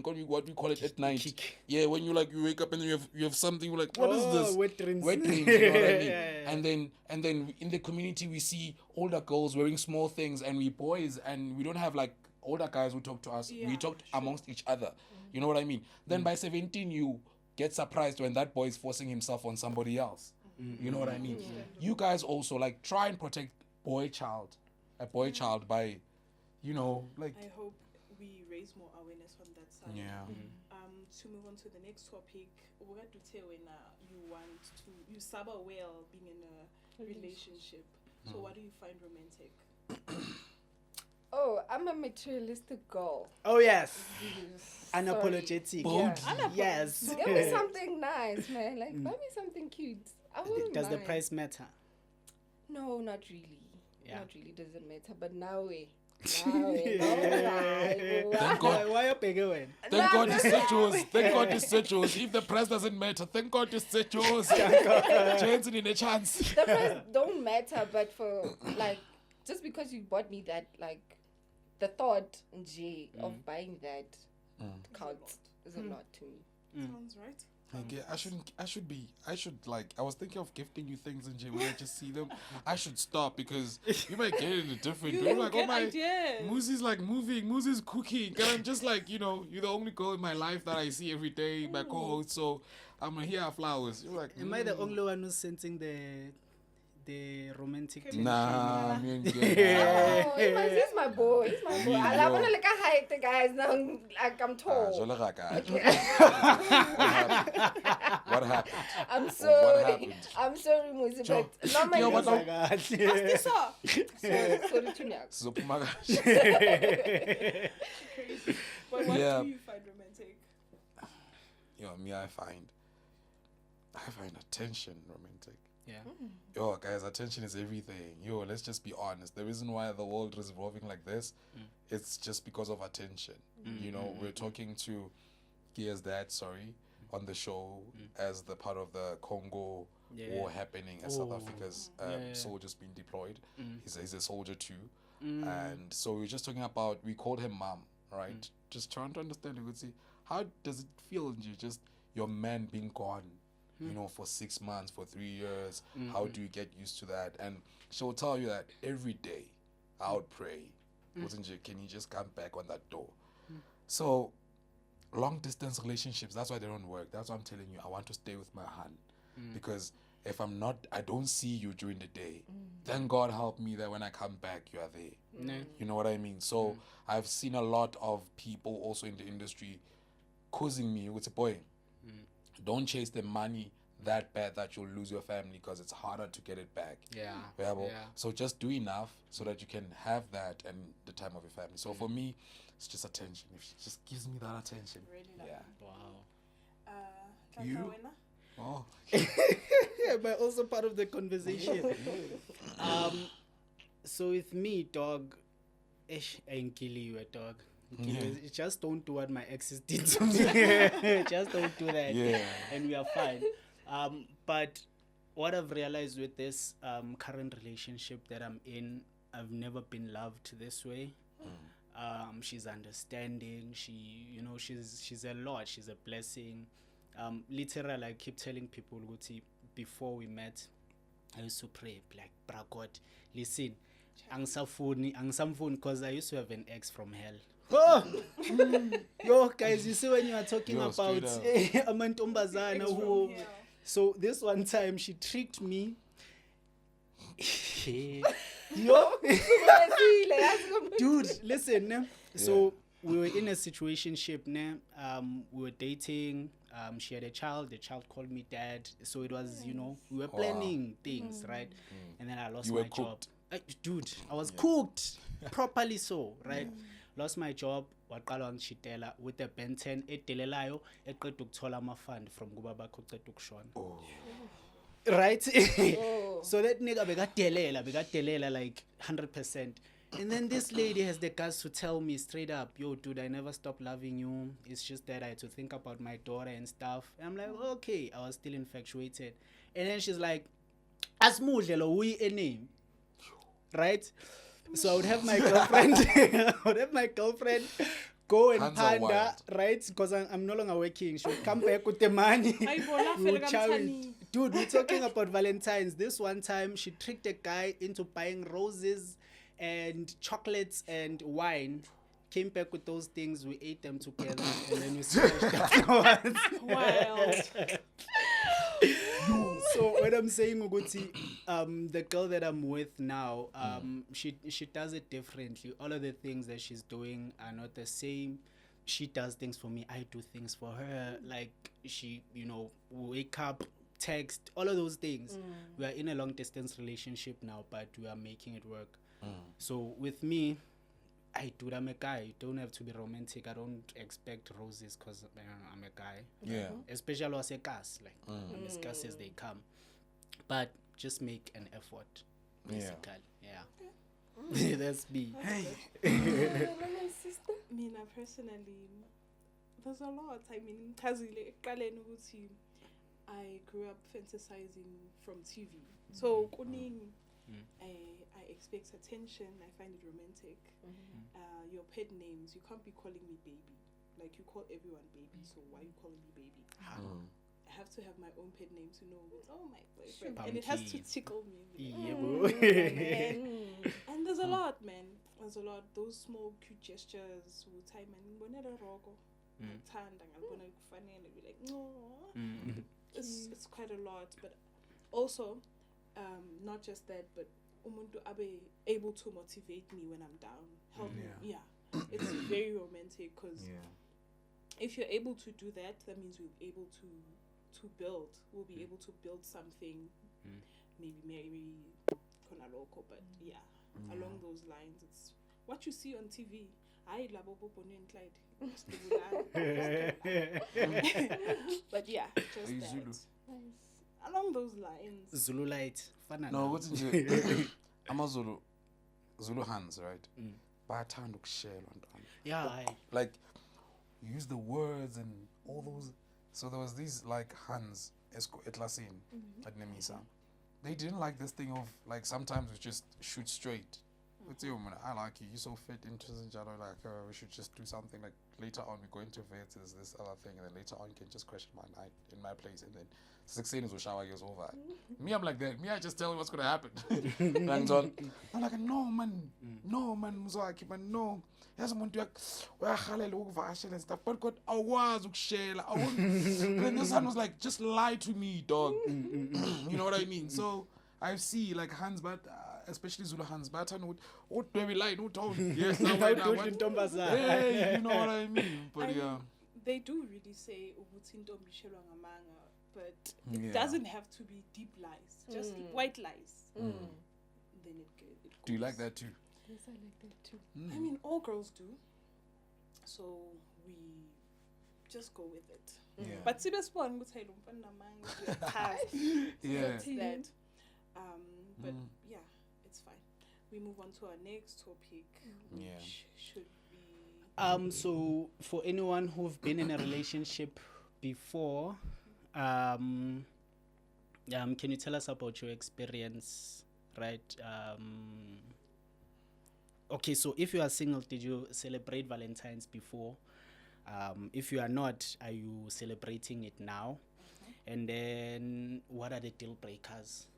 what we call it at night. Kick. Yeah, when you wake up and you have something, you're like, what is this? Wet dreams. Wet dreams, you know what I mean? And then in the community we see older girls wearing small things, and we boys, and we don't have like older guys who talk to us. We talk amongst each other. You know what I mean? Then by 17 you get surprised when that boy is forcing himself on somebody else. You know what I mean? You guys also like try and protect a boy child by, you know, like. I hope we raise more awareness on that side. Yeah. To move on to the next topic, we're going to tell when you suffer well being in a relationship. So what do you find romantic? Oh, I'm a materialistic girl. Oh yes. Sorry. Unapologetic. Yeah. Yes. Give me something nice, man. Like, buy me something cute. I wouldn't Does the mind. price matter? No, not really. Yeah. Not really doesn't matter. But now, Thank God. Why are you when? Thank God it's Situationships. Thank God it's Situationships. If the price doesn't matter, thank God it's Situationships. Chance in a chance. The price don't matter, but for like, just because you bought me that, like, the thought of buying that counts is a lot to me. Sounds right. Okay, I was thinking of gifting you things in gym when I just see them. I should stop because you might get it in a different way. Like, oh my, Moosey's like moving, Moosey's cooking. And I'm just like, you're the only girl in my life that I see every day, my co-host. So I'm gonna hear flowers. You're like, am I the only one who's sensing the romantic tension? Nah, me and He's my boy. He's my boy. I want to look at height, the guys. Now, like, I'm tall. What happened? I'm sorry. What happened? I'm sorry, Muzi, but not my sorry to Nyak. But what do you find romantic? Me, I find attention romantic. Yeah. Yo, guys, attention is everything. Yo, let's just be honest. The reason why the world is evolving like this, it's just because of attention. We're talking to Kia's dad, on the show as the part of the Congo war happening as South Africa's soldiers being deployed. He's a soldier too. And so we're just talking about, we called him mom, right? Just trying to understand, we could see, how does it feel in you, just your man being gone? For 6 months, for 3 years, how do you get used to that? And she'll tell you that every day I would pray, can you just come back on that door? So long distance relationships, that's why they don't work. That's why I'm telling you, I want to stay with my hun. Because if I don't see you during the day, then God help me that when I come back, you are there. You know what I mean? So I've seen a lot of people also in the industry causing me, it's a boy, don't chase the money that bad that you'll lose your family, because it's harder to get it back. So just do enough so that you can have that and the time of your family. So for me, it's just attention. If she just gives me that attention. Really love Wow. You? Oh. But also part of the conversation. So with me, dog, ain't kill you, dog. Just don't do what my exes did to me. Just don't do that. And we are fine. But what I've realized with this current relationship that I'm in, I've never been loved this way. She's understanding. She's a lot. She's a blessing. Literally, I keep telling people, before we met, I used to pray, like, bra God, listen, because I used to have an ex from hell. Yo, guys, you see when you are talking about Amantombazana who... So this one time, she tricked me. Dude, listen. So we were in a situationship. We were dating. She had a child. The child called me dad. So it was, we were planning things, right? And then I lost my job. Dude, I was cooked properly, so right. Lost my job. Waqala wangishitela with a Ben 10 edelelayo eqeda ukuthola ama fund from kuba bakho eqeda ukushona. Right? So that nigga bekadelela like 100%. And then this lady has the guts to tell me straight up, yo, dude, I never stopped loving you. It's just that I had to think about my daughter and stuff. And I'm like, okay. I was still infatuated. And then she's like, Asmudle lo uyi a name. Right? So I would have my girlfriend, go and panda, right? Because I'm no longer working. She would come back with the money. Dude, we're talking about Valentines. This one time, she tricked a guy into buying roses and chocolates and wine. Came back with those things. We ate them together and then we smashed afterwards. Wild. So what I'm saying, Uguti, the girl that I'm with now, she does it differently. All of the things that she's doing are not the same. She does things for me. I do things for her. Like she, wake up, text, all of those things. We are in a long distance relationship now, but we are making it work. So with me, I'm a guy. You don't have to be romantic. I don't expect roses because I'm a guy. Yeah. Especially as a cast, like when the cast says they come. But just make an effort, basically. Yeah. That's me. Hey. Sister. Mina personally, there's a lot. I mean, chazile eqaleni ukuthi I grew up fantasizing from TV. So kuningi, I expect attention. I find it romantic. Your pet names, you can't be calling me baby. Like you call everyone baby. So why you calling me baby? I have to have my own pet name to know. Oh, my boyfriend, and it has to tickle me. Yeah, And there's a lot, man. There's a lot. Those small cute gestures. Time and bonela rogo. Tanda ngalibona kufanele be like no. It's quite a lot, but also not just that, but umuntu abe able to motivate me when I'm down. Help me. Yeah. It's very romantic because if you're able to do that, that means we'll be able to build. We'll be able to build something. Maybe konaloko, but along those lines, it's what you see on TV. I love Bonnie and Clyde. But yeah, just that. Zulu? Nice. Along those lines. Zulu light. No, what's in Amazulu? Zulu huns, right? Bathanda ukushare loo. Yeah. Like, use the words and all those. So there was these like huns at Lasin, at Nemisa. They didn't like this thing of like sometimes we just shoot straight. With you, man, I like you. You're so fit, interested, like we should just do something. Like later on, we go into vets, there's this other thing, and then later on, you can just question my night in my place, and then 16 is shower years over. Me, I'm like that. Me, I just tell you what's gonna happen. I'm like, no, man, Muzaki, man, no. Yes, I'm going to and stuff, but God, I was ukshela. Then the son was like, just lie to me, dog. You know what I mean? So I see like hands, but especially Zulu hands, but I know what baby lie, no tone. Yes, now hey, you know what I mean? But they do really say but it doesn't have to be deep lies, just white lies. Then it goes. Do you like that too? Yes, I like that too. I mean, all girls do. So we just go with it. Yeah. But see, this one, yeah. That. But yeah, it's fine. We move on to our next topic, which should be. So for anyone who've been in a relationship before, can you tell us about your experience, right? Okay, so if you are single, did you celebrate Valentines before? If you are not, are you celebrating it now? And then what are the deal breakers?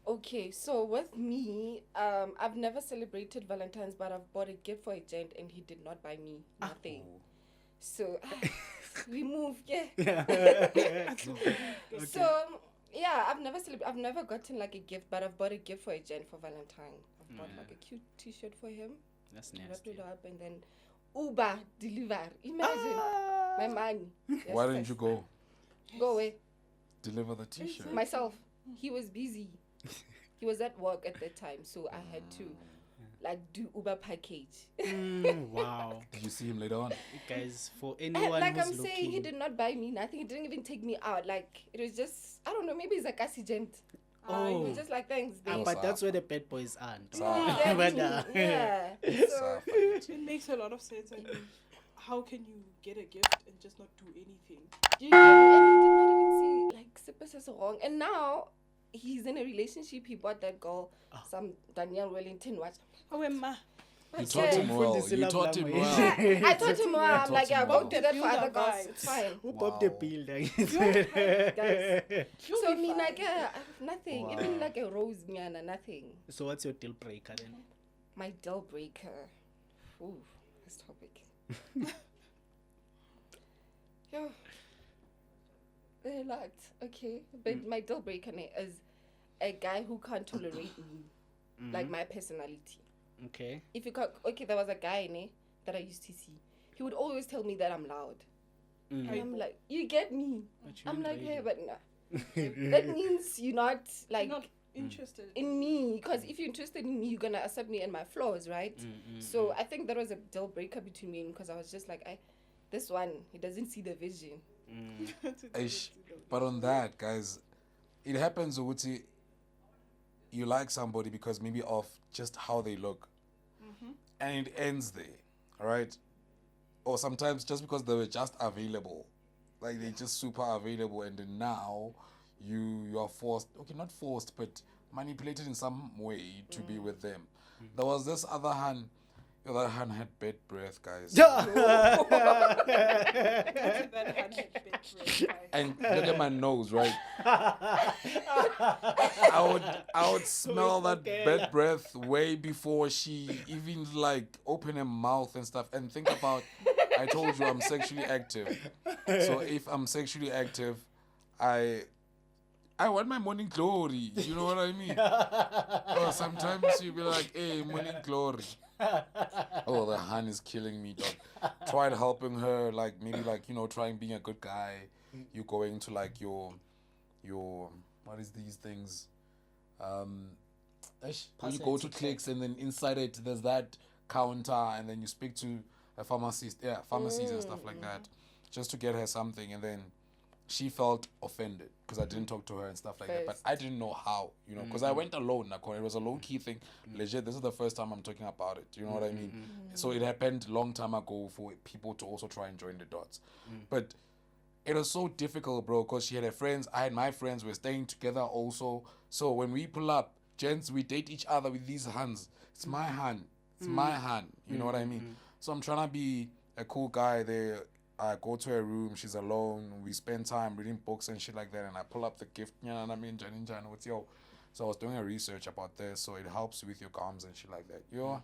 Okay, so with me, I've never celebrated Valentine's, but I've bought a gift for a gent and he did not buy me nothing. So we moved, So yeah, I've never gotten like a gift, but I've bought a gift for a gent for Valentine. I've bought like a cute T-shirt for him. That's Wrapped nasty. it up and then Uber deliver. Imagine my money. Why didn't you go Go away. deliver the T-shirt? Myself. He was busy. He was at work at that time, so I had to like do Uber package. Wow. Did you see him later on? Guys, for And anyone like who's I'm looking, saying, he did not buy me nothing. He didn't even take me out. Like it was just, I don't know, maybe he's a Kasi gent. He was just like, thanks, babe. but that's where the bad boys are. Yeah. So, It makes a lot of sense. I mean, how can you get a gift and just not do anything? and he did not even see like Sippers is wrong. And now he's in a relationship. He bought that girl some Danielle Wellington watch. Oh, Emma. You taught him well. You taught him well. I taught him well. I'm like, yeah, go do that for Build other up girls. vibes. It's fine. Who popped the bill? Guys. So me like nothing. Wow. Even like a rose miana, nothing. So what's your deal breaker then? My deal breaker. Ooh, this topic. Yo. A lot. Okay. But my deal breaker is a guy who can't tolerate me. Like my personality. Okay. If you can't, okay, there was a guy that I used to see. He would always tell me that I'm loud. And I'm like, you get me. I'm like, hey, but nah. That means you're not like Not interested in me, because if you're interested in me, you're gonna accept me and my flaws, right? So I think that was a deal breaker between me, because I was just like, this one, he doesn't see the vision. But on that, guys, it happens with you like somebody because maybe of just how they look, and it ends there, all right? Or sometimes just because they were just available, like they're just super available, and then now you are forced, okay, not forced, but manipulated in some way to be with them. There was this other hand. The other hand had bed breath, guys. That had bed breath, guys. And look at my nose, right? I would smell that bed breath way before she even like opened her mouth and stuff. And think about, I told you I'm sexually active. So if I'm sexually active, I want my morning glory. You know what I mean? Or sometimes you be like, hey, morning glory. Oh, the hun is killing me, dog. Tried helping her, like maybe like, you know, trying being a good guy. You go into like your what is these things? When you go to clicks and then inside it there's that counter and then you speak to a pharmacist, pharmacies and stuff like that, just to get her something, and then she felt offended because I didn't talk to her and stuff like that. But I didn't know how, you know, because I went alone. It was a low-key thing. Legit, this is the first time I'm talking about it. You know what I mean? So it happened a long time ago for people to also try and join the dots. But it was so difficult, bro, because she had her friends. I had my friends. We're staying together also. So when we pull up, gents, we date each other with these hands. It's my hand. It's my hand. You know what I mean? So I'm trying to be a cool guy there. I go to her room, she's alone, we spend time reading books and shit like that, and I pull up the gift, you know what I mean, what's yo? So I was doing a research about this, so it helps with your comms and shit like that. Yo.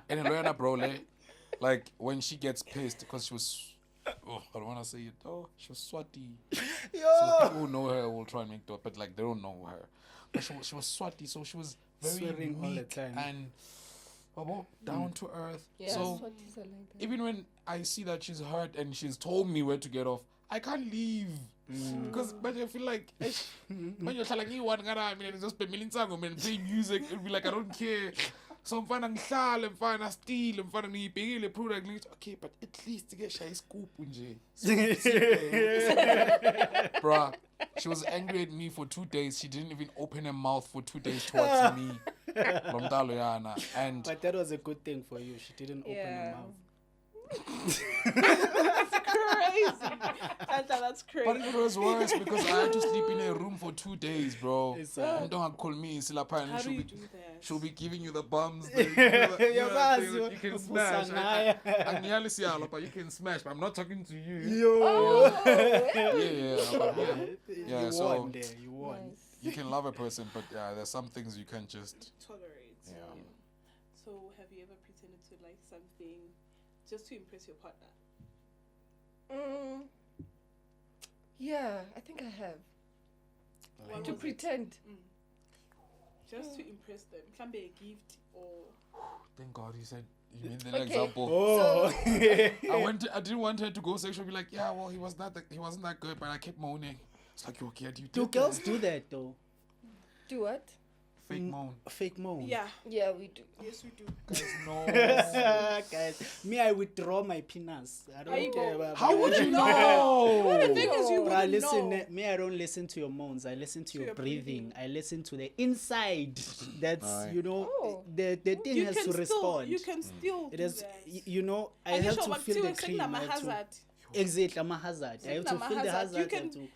And then bro, like when she gets pissed, because she was, I don't want to say it, oh, she was swati. So people who know her will try and make it up, but like they don't know her. But she was swati, so she was very Swearing all the meek time. and down to earth. Yeah, so like that. even when I see that she's hurt and she's told me where to get off, I can't leave. Because but I feel like when you're like you want I mean it's just play music, it'll be like I don't care. So I'm finding I'm finding steal, I'm finding the product. Okay, but at least to get shy scoop. Bruh, she was angry at me for 2 days. She didn't even open her mouth for 2 days towards me. And But that was a good thing for you. She didn't open her mouth. That's crazy. That's crazy. but it was worse because I had to sleep in a room for 2 days, bro. Don't call me. How do you do that? She'll be giving you the bums. You can smash. But you can smash. But I'm not talking to you. Yeah. So You won. Nice. you can love a person, but there's some things you can't just. Tolerate. Yeah. So have you ever pretended to like something just to impress your partner? Yeah, I think I have. What To was it? pretend. Just to impress them. Can be a gift or Thank God you said. You made that Okay. example. Oh. I didn't want her to go sexual. Be like, yeah, well, he wasn't that good, but I kept moaning. It's like, okay, do you Do girls do that though? Do what? fake moan? Fake moan. yeah. Yeah, we do. Yes, we do. Guys, no. Guys, me, I withdraw my penis. I How you don't care go? about How would you No, the know? thing is, you But I wouldn't listen. know. Me, I don't listen to your moans. I listen to your your breathing. breathing. I listen to the inside. That's Aye. Oh. the thing has to respond. You can still It do is. that. I have to feel the cream. I'm a I have to- hazard. Exactly, I'm a hazard. I have to feel the hazard. You can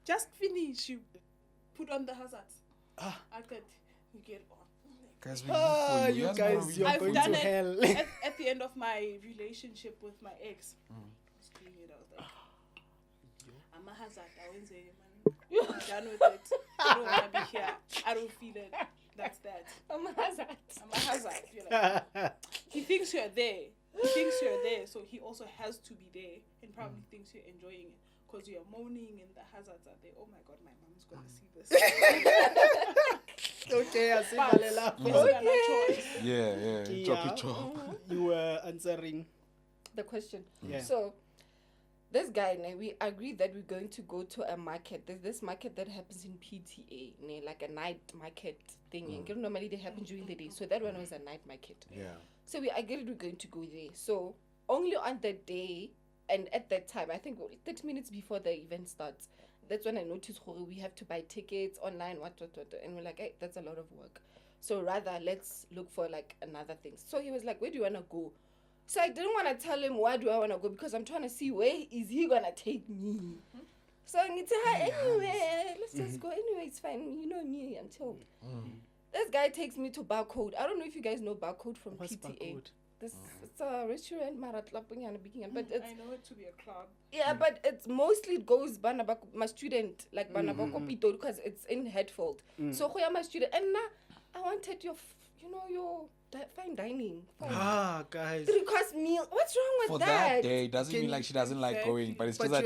just finish. You put on the hazard. After you get on. Guys, we live for you. you That's guys, what you're I've going done to it hell. at the end of my relationship with my ex. I was doing it. I was like, I'm a hazard. I won't say, man. I'm done with it. I don't want to be here. I don't feel it. That's that. I'm a hazard. I'm a hazard. You're like, he thinks you're there. So he also has to be there and probably thinks you're enjoying it because you're moaning and the hazards are there. Oh my God, my mom's gonna see this. Okay, I see But Malela. he's got no choice. Yeah. Drop it. You were answering. The question. Yeah. So, this guy, we agreed that we're going to go to a market. There's this market that happens in PTA, like a night market thing. And normally they happen during the day. So that one was a night market. Yeah. So we agreed we're going to go there. So only on the day and at that time, I think 30 minutes before the event starts, that's when I noticed we have to buy tickets online, what, and we're like, hey, that's a lot of work. So rather, let's look for like another thing. So he was like, where do you want to go? So I didn't want to tell him where do I want to go because I'm trying to see where is he going to take me. So I need to anywhere. Let's just go anyway. It's fine. You know me until this guy takes me to Barcode. I don't know if you guys know Barcode from What's PTA. Barcode? It's a restaurant, but it's I know it to be a club. yeah, but it's mostly it goes my student like because it's in Hatfield. So who am my student? And now I wanted your fine dining. Guys. 3-course meal. What's wrong with For that? that day, doesn't mean like she doesn't like going, but it's just that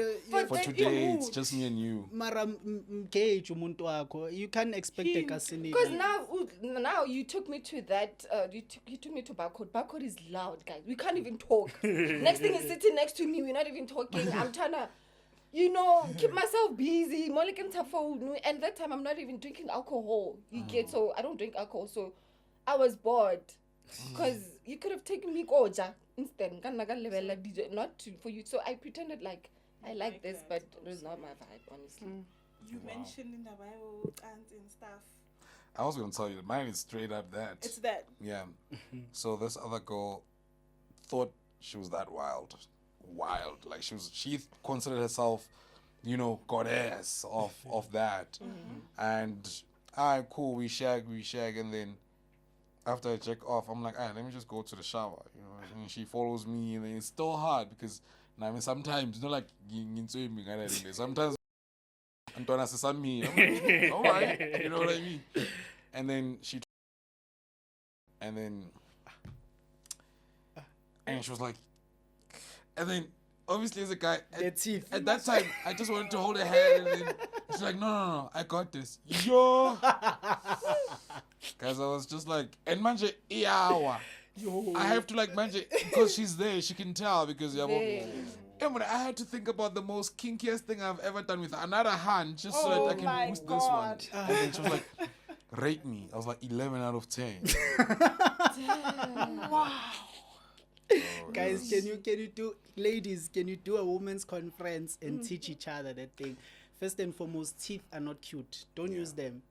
for today, it's just me and you. Mara mgage umuntu wakho. You can't expect a casino. Because now you took me to that. You took me to Barcode. Barcode is loud, guys. We can't even talk. Next thing is sitting next to me. We're not even talking. I'm trying to, keep myself busy. And that time I'm not even drinking alcohol. You get, so I don't drink alcohol. So I was bored because you could have taken me koja instead. Not for you. So I pretended like I like this, but it was not my vibe, honestly. You mentioned in the Bible and stuff. I was going to tell you, mine is straight up that. It's that. Yeah. So this other girl thought she was that wild. Like she considered herself, goddess of that. And cool, we shag, and then after I check off, I'm like, let me just go to the shower, and she follows me, and then it's still hard because sometimes, sometimes Antona says me, I'm like, all right, you know what I mean? And then she was like, and then obviously as a guy at that time I just wanted to hold her hand, and then she's like, no, I got this, yo. Guys, I was just like, and manje iawa. I have to like manje because she's there, she can tell because I had to think about the most kinkiest thing I've ever done with another hand just so that I can boost this one. And then she was like, rate me. I was like 11 out of 10. Wow. Guys, can you do a women's conference and teach each other that thing? First and foremost, teeth are not cute. Don't use them.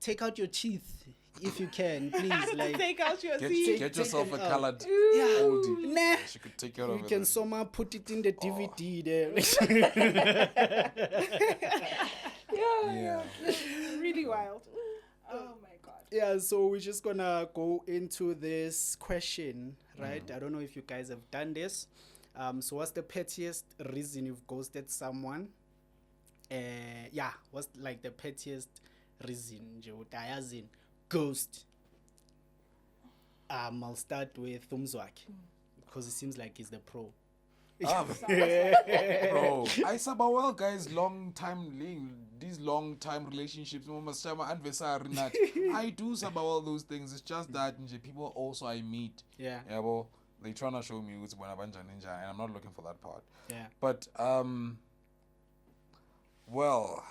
Take out your teeth if you can, please. Like, take out your teeth. Get yourself a colored oldie. Nah. She could take care of it. You can somehow put it in the DVD there. Yeah. Really wild. Oh my god. Yeah, so we're just gonna go into this question, right? I don't know if you guys have done this. So what's the pettiest reason you've ghosted someone? What's like the pettiest reason? Ghost. I'll start with Thumzwak because it seems like he's the pro. Bro, I saba well, guys. These long time relationships. I do saba all those things. It's just that people also I meet. Yeah. Well, they trying to show me what's Bonabanja Ninja, and I'm not looking for that part. Yeah. But well,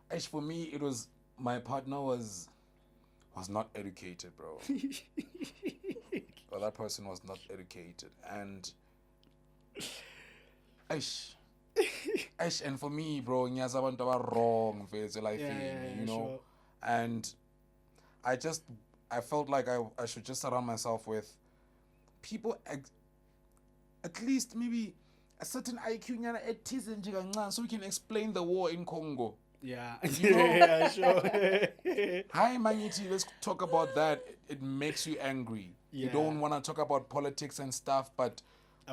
as for me, it was my partner was not educated, bro. Well, that person was not educated, and and for me, bro, wrong face life, sure. And I felt like I should just surround myself with people at least maybe a certain IQ so we can explain the war in Congo. Yeah. Yeah, sure. Hi, Maniti, let's talk about that. It makes you angry. Yeah. You don't want to talk about politics and stuff, but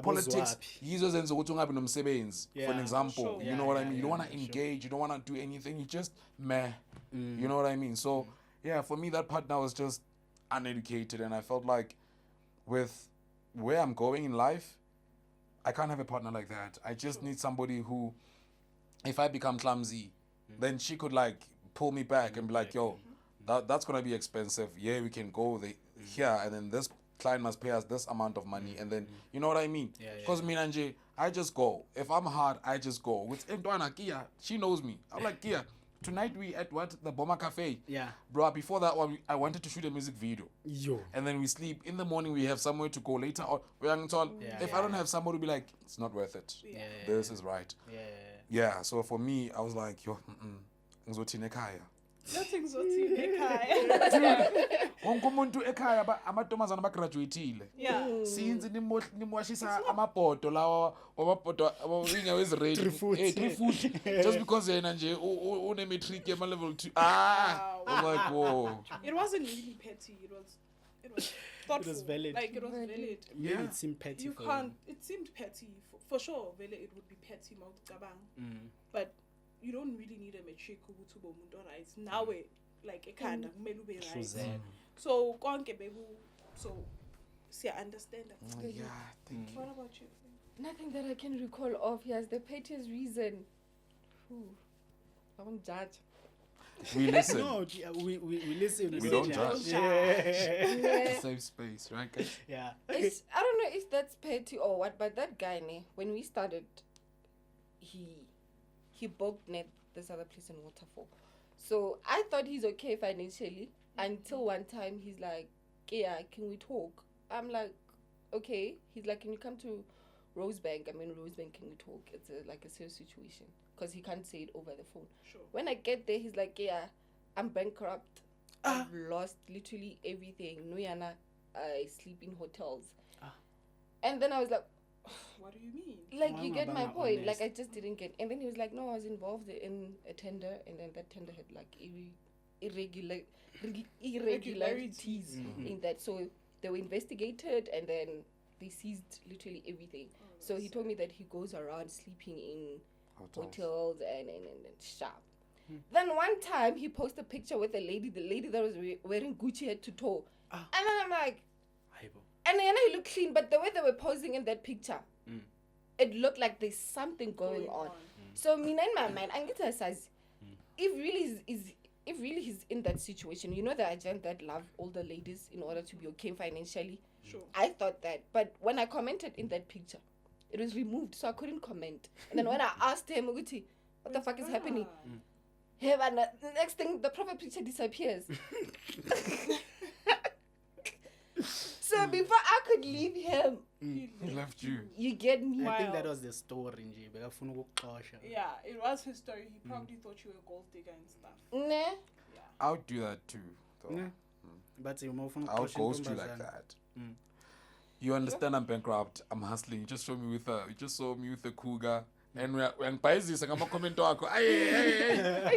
politics, for an example, Sure. you know what I mean? You don't want to engage, you don't want to do anything, you just meh. You know what I mean? So, yeah, for me, that partner was just uneducated, and I felt like with where I'm going in life, I can't have a partner like that. I just need somebody who, if I become clumsy, then she could like pull me back and be like, yo, that's going to be expensive. Yeah, we can go here, and then this client must pay us this amount of money, and then you know what I mean? Because me and Nanje, I just go. If I'm hard, I just go. With Mtwana Kia, she knows me. I'm like, Kia, tonight we at the Boma Cafe. Yeah. Bro, before that one, I wanted to shoot a music video. Yo. And then we sleep. In the morning, we have somewhere to go later on. If I don't have somebody to be like, it's not worth it. Yeah. This is right. Yeah. Yeah, so for me, I was like, yo, ngizothini ekhaya. Nothing's what you ekhaya. Wonke umuntu ekhaya amantombazana bagraduateile. Yeah. Since nimwashisa amabhodo lawa wamabhodo inyawo eziredi. 3 foot. 3 foot. Just because yena nje une matric yema level 2. I was like, whoa. It wasn't really petty. It was thoughtful. It was valid. Like it was valid. Maybe Yeah. it seemed petty. You for can't. It seemed petty for sure. Vele it would be petty mawucabanga. But you don't really need a matric ukuthi ube umuntu alright. Nawe like ekhanda kumele ube right. Suzanne. So konke beku so siya understand that. Yeah, thank you. What about you? Nothing that I can recall of. Yes, the pettiest reason. I won't judge. We listen. No, we listen. We don't judge. Yeah. It's a safe space, right, guys? Yeah. I don't know if that's petty or what, but that guy, when we started, he booked this other place in Waterfall. So I thought he's okay financially until one time he's like, yeah, can we talk? I'm like, okay. He's like, can you come to Rosebank? I'm in Rosebank, can we talk? It's like a serious situation because he can't say it over the phone. Sure. When I get there, he's like, yeah, I'm bankrupt. I've lost literally everything. Nuyana, I sleep in hotels. And then I was like, What do you mean? like, Why you am get I my being point. honest? Like, I just didn't get. And then he was like, no, I was involved in a tender, and then that tender had like irregularities in that. So they were investigated, and then they seized literally everything. So he told me that he goes around sleeping in hotels and shop. Then one time he posted a picture with the lady that was wearing Gucci head to toe. And then I'm like, and then he looked clean, but the way they were posing in that picture, it looked like there's something going on. So me in my mind, I get says, if really he's in that situation, you know the agent that love all the ladies in order to be okay financially. Sure. I thought that, but when I commented in that picture, it was removed, so I couldn't comment. And then when I asked him, what the fuck is happening? Hey, man, the next thing, the profile picture disappears. So before I could leave him, He left you. you get me? I think Wow. that was the story nje. Bekafuna ukuxosha. Yeah, it was his story. He probably thought you were a gold digger and stuff. Nah. I would do that too, though. Yeah. But you more I would ghost you like that. You understand I'm bankrupt. I'm hustling. You just saw me with a cougar. And we're ngibhayizisa ngama-comment wakho. Hey.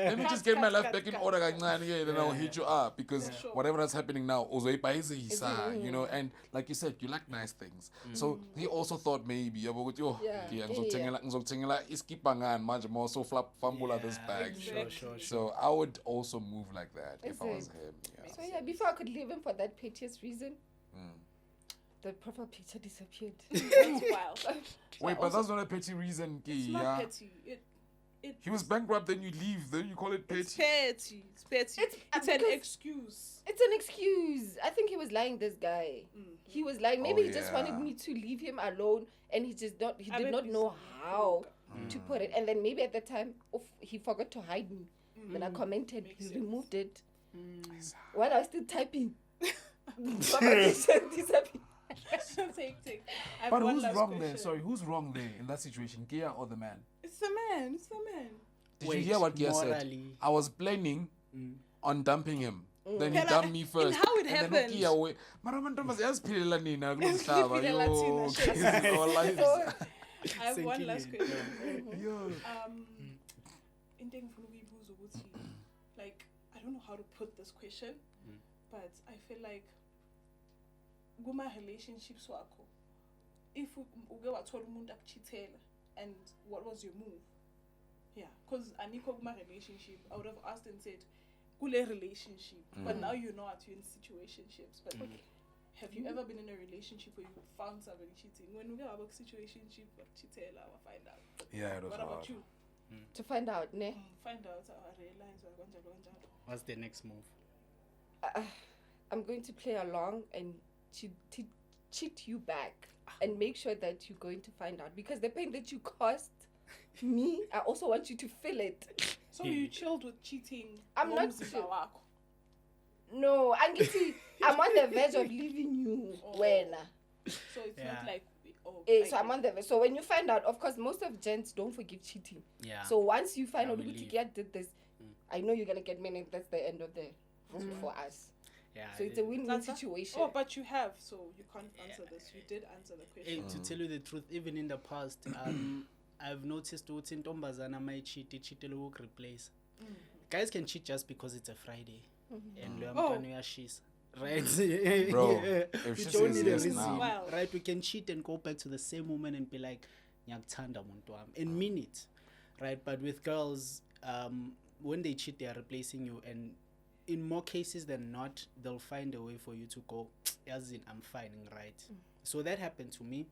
Let me just get my life back in order kancane, yeah, then I'll hit you up because whatever that's happening now, uzoyibhayizisa, you know, and like you said, you like nice things. So he also thought maybe, ngizokuthengela iskipha ngani manje ma so fambula this bag. Sure. So I would also move like that if I was him. Yeah. So yeah, before I could leave him for that pettiest reason, the profile picture disappeared. That's wild. Wait, but that's not a petty reason, It's yeah. not petty. He was bankrupt, then you leave, then you call it petty. It's petty. It's petty. It's an because- excuse. It's an excuse. I think he was lying, this guy. He was lying. Maybe he just wanted yeah. me to leave him alone, and he did not Maybe know how to put it. And then maybe at the time, he forgot to hide me. When I commented, Makes he sense. removed it. While I was still typing, disappeared. Take. I have But one who's last wrong there? question. Sorry, who's wrong there in that situation, Gia or the man? It's the man. It's the man. Did you hear what Gia said? morally. I was planning on dumping him. Then he Phela, dumped me first. and how it and happened. Then Gia away. Mara mantombazane yaziphilela nina kulo mhlaba. Yaziphilela Yo, thina, shit. this is our lives. I have one last Sinking in. question. Yo. Into engifuna ukuyibuza ukuthi, like, I don't know how to put this question, but I feel like kuma relationships wakho, if uke wathola umuntu akuchithela, and what was your move? Yeah, because anikho kuma relationship, I would have asked and said, kule relationship, but now you know that you're in situationships. But have you ever been in a relationship where you found somebody cheating? When we have a situationship, chithela, I find out. Yeah, it was What hard. about you? To find out, ne? Find out, realize, What's the next move? I'm going to play along and cheat you back and make sure that you're going to find out, because the pain that you caused me, I also want you to feel it. So you chilled with cheating? I'm not ngomzimba chill. wakho? No, I'm on the verge of leaving you. Oh. When So it's Yeah. not like Oh, So I'm on the so when you find out, of course, most of gents don't forgive cheating. Yeah. So once you find I out believe. Tikia did this, I know you're gonna get married. That's the end of the for us. Yeah. So it's a win-win situation. Oh, but you have, so you can't answer this. You did answer the question. To tell you the truth, even in the past, I've noticed that in Tombazana might cheat work replace. Guys can cheat just because it's a Friday. And she's right. Bro, Yeah. if We she don't says need a yes reason. now. Wow. Right? We can cheat and go back to the same woman and be like, "Nyakuthanda muntu wami," and mean it. Right? But with girls, when they cheat, they are replacing you, and in more cases than not, they'll find a way for you to go, as in, I'm fine, right? So that happened to me.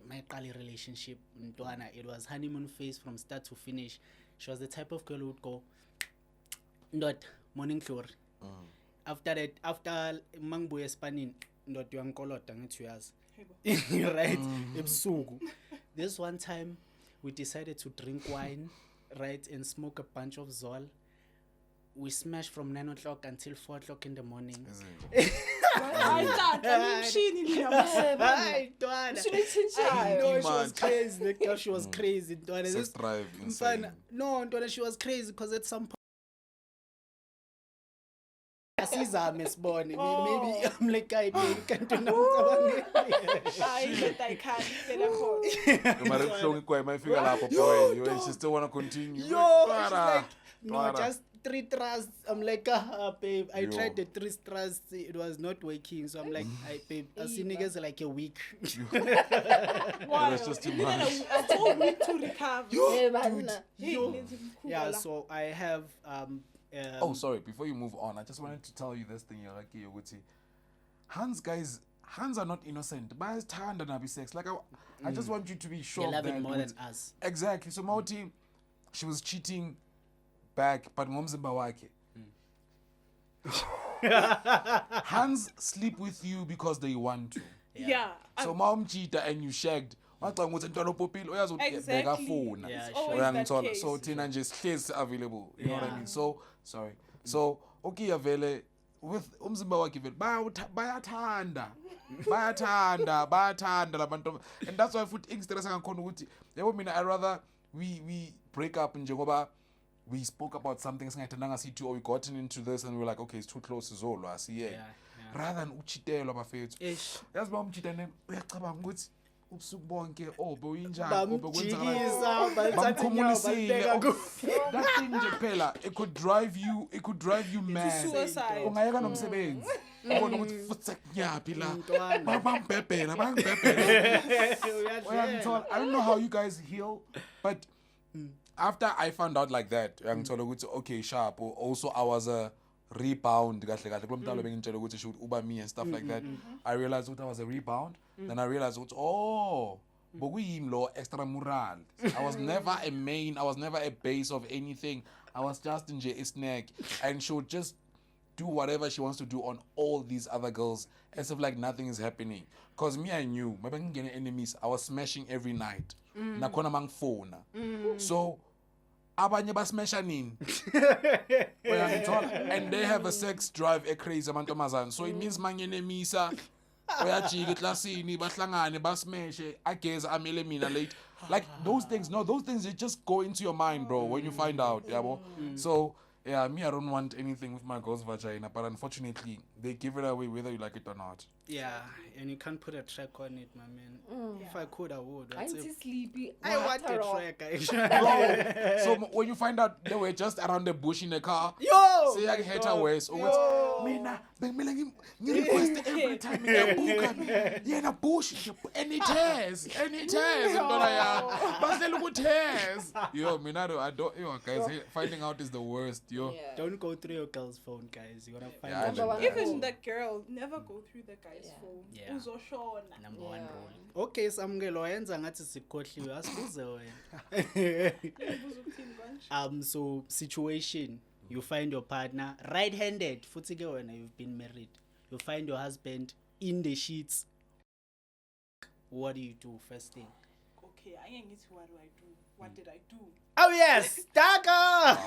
My early relationship, it was honeymoon phase from start to finish. She was the type of girl who would go, not morning glory. After that, after Mangboy spanning, not young color, 2 years. Right? Ebusuku. This one time, we decided to drink wine, right, and smoke a bunch of Zol. We smashed from 9 o'clock until 4 o'clock in the morning. I know she was crazy. The girl, she was crazy. Sex drive, insane. No, she was crazy because at some point, maybe I'm like, I can't do nothing. I can't. You she still want to continue. Yo, she's like, no, just 3 thrusts. I'm like, babe, I tried the 3 thrusts. It was not working. So I'm like, babe, I see niggas like a week. It was just too much. I told me to recover. Yeah, so I have Oh, sorry. Before you move on, I just wanted to tell you this thing. Huns, guys, Huns are not innocent. But turned and sex. Like I just want you to be sure they love that it more than us. Exactly. So Mauti, she was cheating back, but ngomzimba wake. Huns sleep with you because they want to. Yeah. So mom cheated and you shagged. Exactly. Yeah, sure. that case. So tina just stays available. You know what I mean? So sorry. So okay avele with umzimba wakhe vele bayathanda labantu, and that's why futhi ingistressa ngakhona ukuthi yebo mina I rather we break up njengoba we spoke about something esingayithandanga sithi, or we gotten into this and we were like, okay, it's too close sizolwa siye, rather than uchitelwa bafethu. Yazi ba umchita ne uyacabanga ukuthi ubusuku bonke bowinjani Bamjikisa, bamkhomunisile. That thing nje phela, it could drive you mad. Suicide. Ungayeka nomsebenzi ubona ukuthi futhi sekunyaphi la bambhebhela. I don't know how you guys heal, but after I found out like that, uyangithola ukuthi okay, sharp. Also I was a rebound kahle kahle kulo mntalo bengitshela ukuthi should uba me and stuff like that. I realized that I was a rebound. Then I realized bokuyimi lo extramural. I was never a main, I was never a base of anything. I was just nje a snack, and she would just do whatever she wants to do on all these other girls as if like nothing is happening. Cause me, I knew maybe I can get enemies. I was smashing every night. Nakhona mangifona. So abanye basmasha nini. And they have a sex drive crazy amantombazane. So it means mangenemisa uyajika eklasini bahlangane basmashe ageza amele mina late. Like those things they just go into your mind, bro, when you find out, yabo. So yeah, me, I don't want anything with my girl's vagina, but unfortunately they give it away whether you like it or not. Yeah, and you can't put a track on it, my man. If I could, I would. I'm too sleepy. I want a track, Bro, so when you find out they were just around the bush in the car, yo, say I hate her waist, or what's mina, you request every time in the book, in a bush, any tears, but they look tears. Yo, mina, I don't, yo, guys, finding out is the worst, yo. Yeah. Don't go through your girl's phone, guys. You gotta find Yeah, out. Even the girl, never go through the guy's phone. Yeah. Uzoshona. Number one Yeah. rule. Okay, samukelo yenza ngathi sikhohliwe asibuze wena. Ubuza ukuthini konje? So situation, you find your partner right-handed. Futhi ke wena you've been married. You find your husband in the sheets. What do you do first thing? Okay, I ain't get what do I do? What did I do? Oh yes, Taka.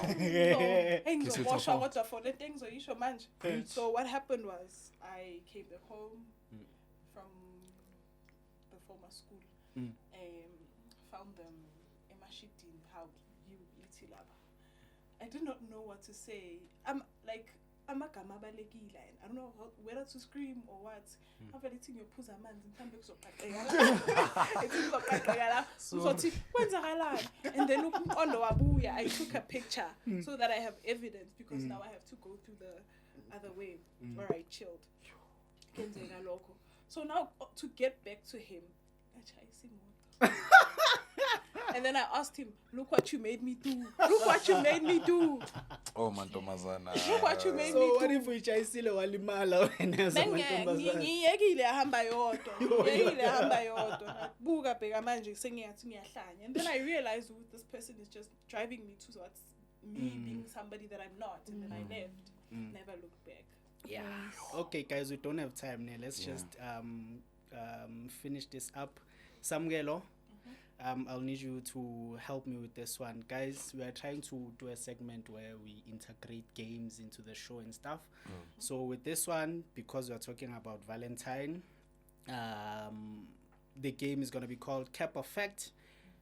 So what the things are you manje? So what happened was I came back home, from the former school. Found them emashidini how you lava. I did not know what to say. I'm like amagama abalekile. I don't know whether to scream or what. I've letting your puzza man in time and then I took a picture so that I have evidence, because now I have to go through the other way where I chilled. So now to get back to him, and then I asked him, look what you made me do. Look what you made me do. Oh, mantomazana. Look what you made me So do. what if we chasile walimala wena zamantombazana? Ngiyekile ahamba yodwa. Buka bheka manje sengiyathi ngiyahlanya. And then I realized this person is just driving me towards me being somebody that I'm not. And then I left. Never looked back. Yeah. Okay, guys, we don't have time now. Let's just finish this up. Samgelo, I'll need you to help me with this one. Guys, we are trying to do a segment where we integrate games into the show and stuff. So with this one, because we're talking about Valentine, the game is going to be called Cap or Fact.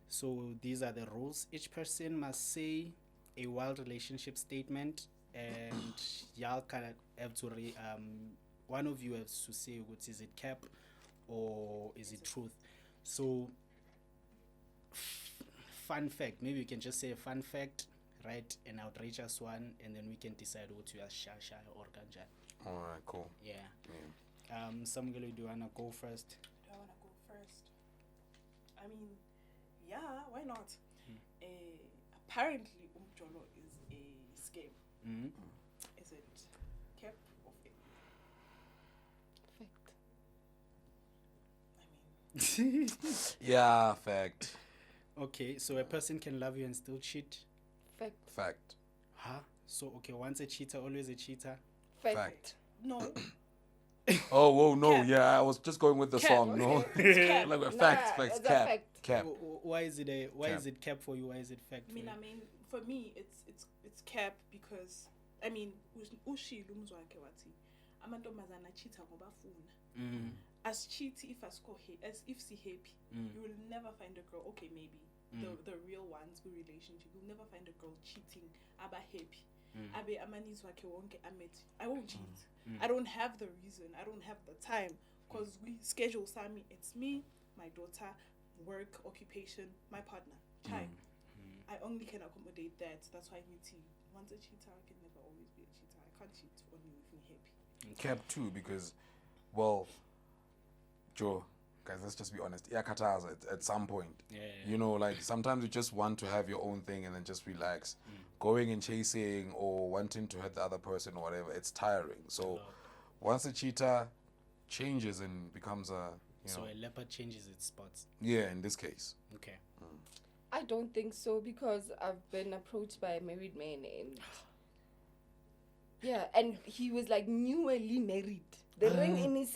So these are the rules. Each person must say a wild relationship statement, and y'all kind of have to one of you has to say, what is it, cap or is it truth? So fun fact, maybe you can just say a fun fact, right? An outrageous one, and then we can decide what you are shy or ganja. All right, cool. Yeah. Samgelo, do you wanna go first? Do I want to go first? I mean, yeah, why not? Apparently, Umjolo is a scam. Is it cap or fake? Fact. I mean, Yeah, fact. Okay, so a person can love you and still cheat? Fact. Fact. Huh? So, okay, once a cheater, always a cheater? Fact. no. Oh, whoa, no, Cap. yeah, I was just going with the Cap, song, no? It's cap. Like, Nah, facts, it's a cap, fact. cap. Why is it Cap. is it cap for you? Why is it fact for you? I mean, for me, it's cap because I mean, ushilo umzwakhe wathi amantombazana cheater ngoba afuna. As cheat if as if she happy, you will never find a girl. Okay, maybe the real ones with relationship, you'll never find a girl cheating aba happy. Abe amanizwakhe wonke amethi. I won't cheat. I don't have the reason. I don't have the time because we schedule Sami. It's me, my daughter, work, occupation, my partner, child. I only can accommodate that. That's why I need to. Once a cheater, I can never always be a cheater. I can't cheat on you if you're happy. Cap too, because, well, Joe, guys, let's just be honest. Kataza at some point. Yeah. You know, like sometimes you just want to have your own thing and then just relax. Going and chasing or wanting to hurt the other person or whatever, it's tiring. So once a cheater changes and becomes a, So a leopard changes its spots. yeah, in this case. Okay. I don't think so, because I've been approached by a married man and yeah, and he was like newly married. The ring in his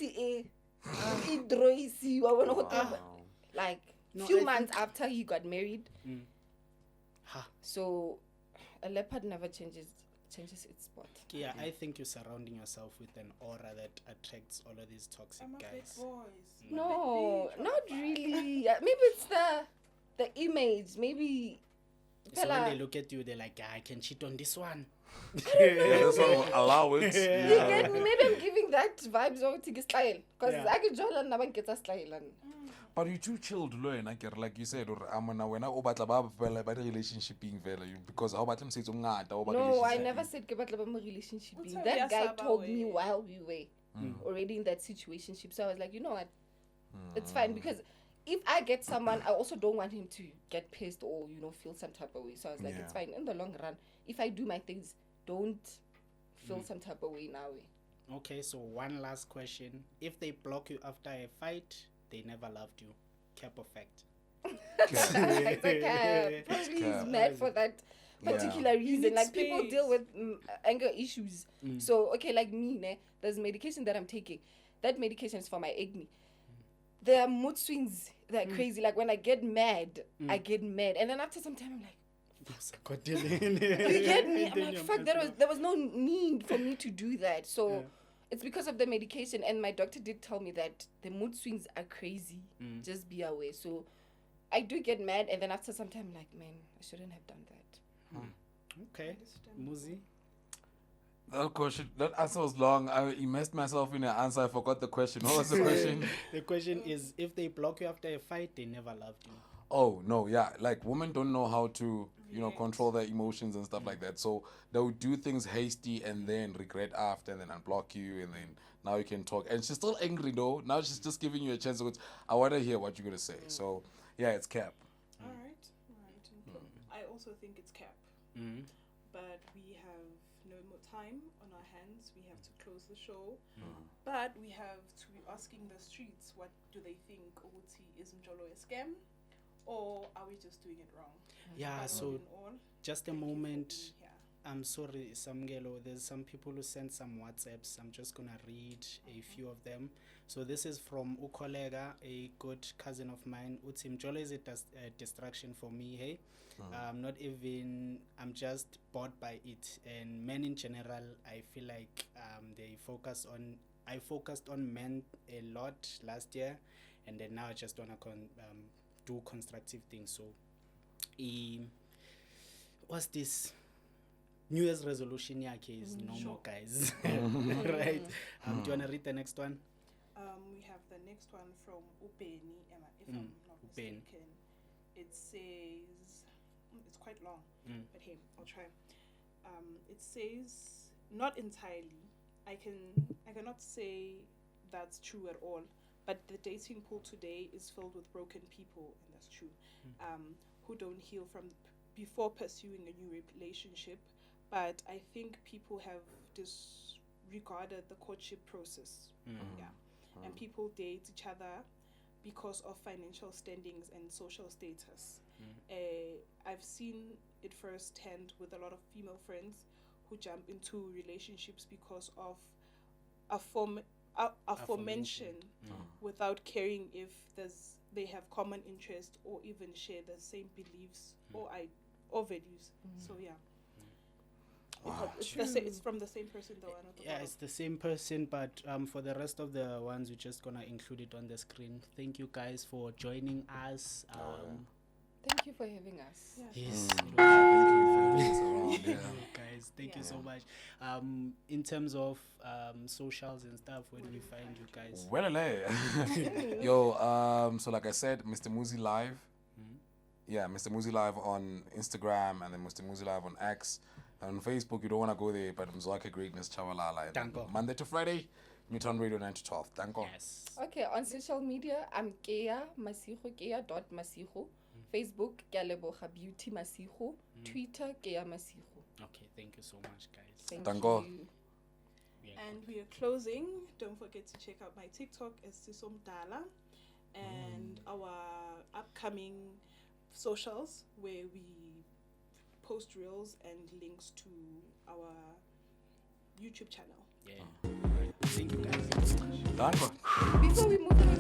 like No, few I months after he got married. Ha. So a leopard never changes its spot. Yeah, I think you're surrounding yourself with an aura that attracts all of these toxic I'm a big guys. voice. No, Big not bitch. really. Maybe it's the image. Maybe So when they look at you, they're like, I can cheat on this one. Yeah, this one will allow it. you get me. Maybe I'm giving that vibes out to get style, because Yeah. I can join and get a style. But you too chilled, learn. Like you said, or when I obatla ba relationship being value because how about them say No, I never said ke batla ba mo relationship. What's That up, guy Yasaba told way? me while we were already in that situationship. So I was like, you know what? It's fine, because if I get someone, I also don't want him to get pissed or, feel some type of way. So I was like, it's fine. In the long run, if I do my things, don't feel some type of way now. Okay, so one last question. If they block you after a fight, they never loved you. Cap or fact? It's a cap. Probably he's mad for that particular reason. need Like, people space. deal with anger issues. So, okay, like me, there's medication that I'm taking. That medication is for my acne. There are mood swings that are crazy. Like, when I get mad, I get mad. And then after some time, I'm like, you get me? I'm like, fuck, there was no need for me to do that. So it's because of the medication, and my doctor did tell me that the mood swings are crazy. Just be aware. So I do get mad, and then after some time, like, man, I shouldn't have done that. Okay, Muzi. That question, that answer was long. I immersed myself in an answer. I forgot the question. What was the question? The question is, if they block you after a fight, they never loved you. Oh no, yeah. Like women don't know how to, React. control their emotions and stuff like that. So they would do things hasty and then regret after, and then unblock you, and then now you can talk. And she's still angry though. Now she's just giving you a chance. I want to hear what you're gonna say. So yeah, it's cap. All right. I also think it's cap. But we have no more time on our hands. We have to close the show. But we have to be asking the streets, what do they think? Ukuthi is Mjolo a scam? Or are we just doing it wrong? Yeah, But so all in all, just a thank you for moment. being here. I'm sorry, Samgelo. There's some people who sent some WhatsApps. I'm just gonna read a few of them. So this is from Ukolega, a good cousin of mine. Utim Jolo is a distraction for me. Hey, I'm just bored by it. And men in general, I feel like I focused on men a lot last year, and then now I just wanna do constructive things. So, what's this? New Year's resolution is no more, guys. Right? Do you want to read the next one? We have the next one from Upeni, Emma, if I'm not Upeni. mistaken. It says, it's quite long, but hey, I'll try. It says, not entirely. I cannot say that's true at all, but the dating pool today is filled with broken people, and that's true, who don't heal from before pursuing a new relationship. But I think people have disregarded the courtship process. Yeah. And people date each other because of financial standings and social status. I've seen it firsthand with a lot of female friends who jump into relationships because of aforementioned without caring if they have common interest or even share the same beliefs or values. So yeah. Wow. It's from the same person though. Yeah, it's the same person, but for the rest of the ones, we're just gonna include it on the screen. Thank you guys for joining us. Thank you for having us. Yes, guys, thank you so much. In terms of socials and stuff, where do we find you guys? Well, yo, so like I said, Mr. Muzi Live. Yeah, Mr. Muzi Live on Instagram, and then Mr. Muzi Live on X. On Facebook, you don't want to go there, but Mzwake Greatness Chawalala. Danko. Monday to Friday, Newton Radio 9 to 12. Danko. Yes. Okay, on social media, I'm Kea Masiho, Kea.Masiho. Facebook, Galeboha Beauty Masiho. Twitter, Kea Masiho. Okay, thank you so much, guys. Thank Danko. you. And we are closing. Don't forget to check out my TikTok as Sisom Dala and our upcoming socials where we post reels and links to our YouTube channel. Yeah. Thank you guys. Danko. Before we move on,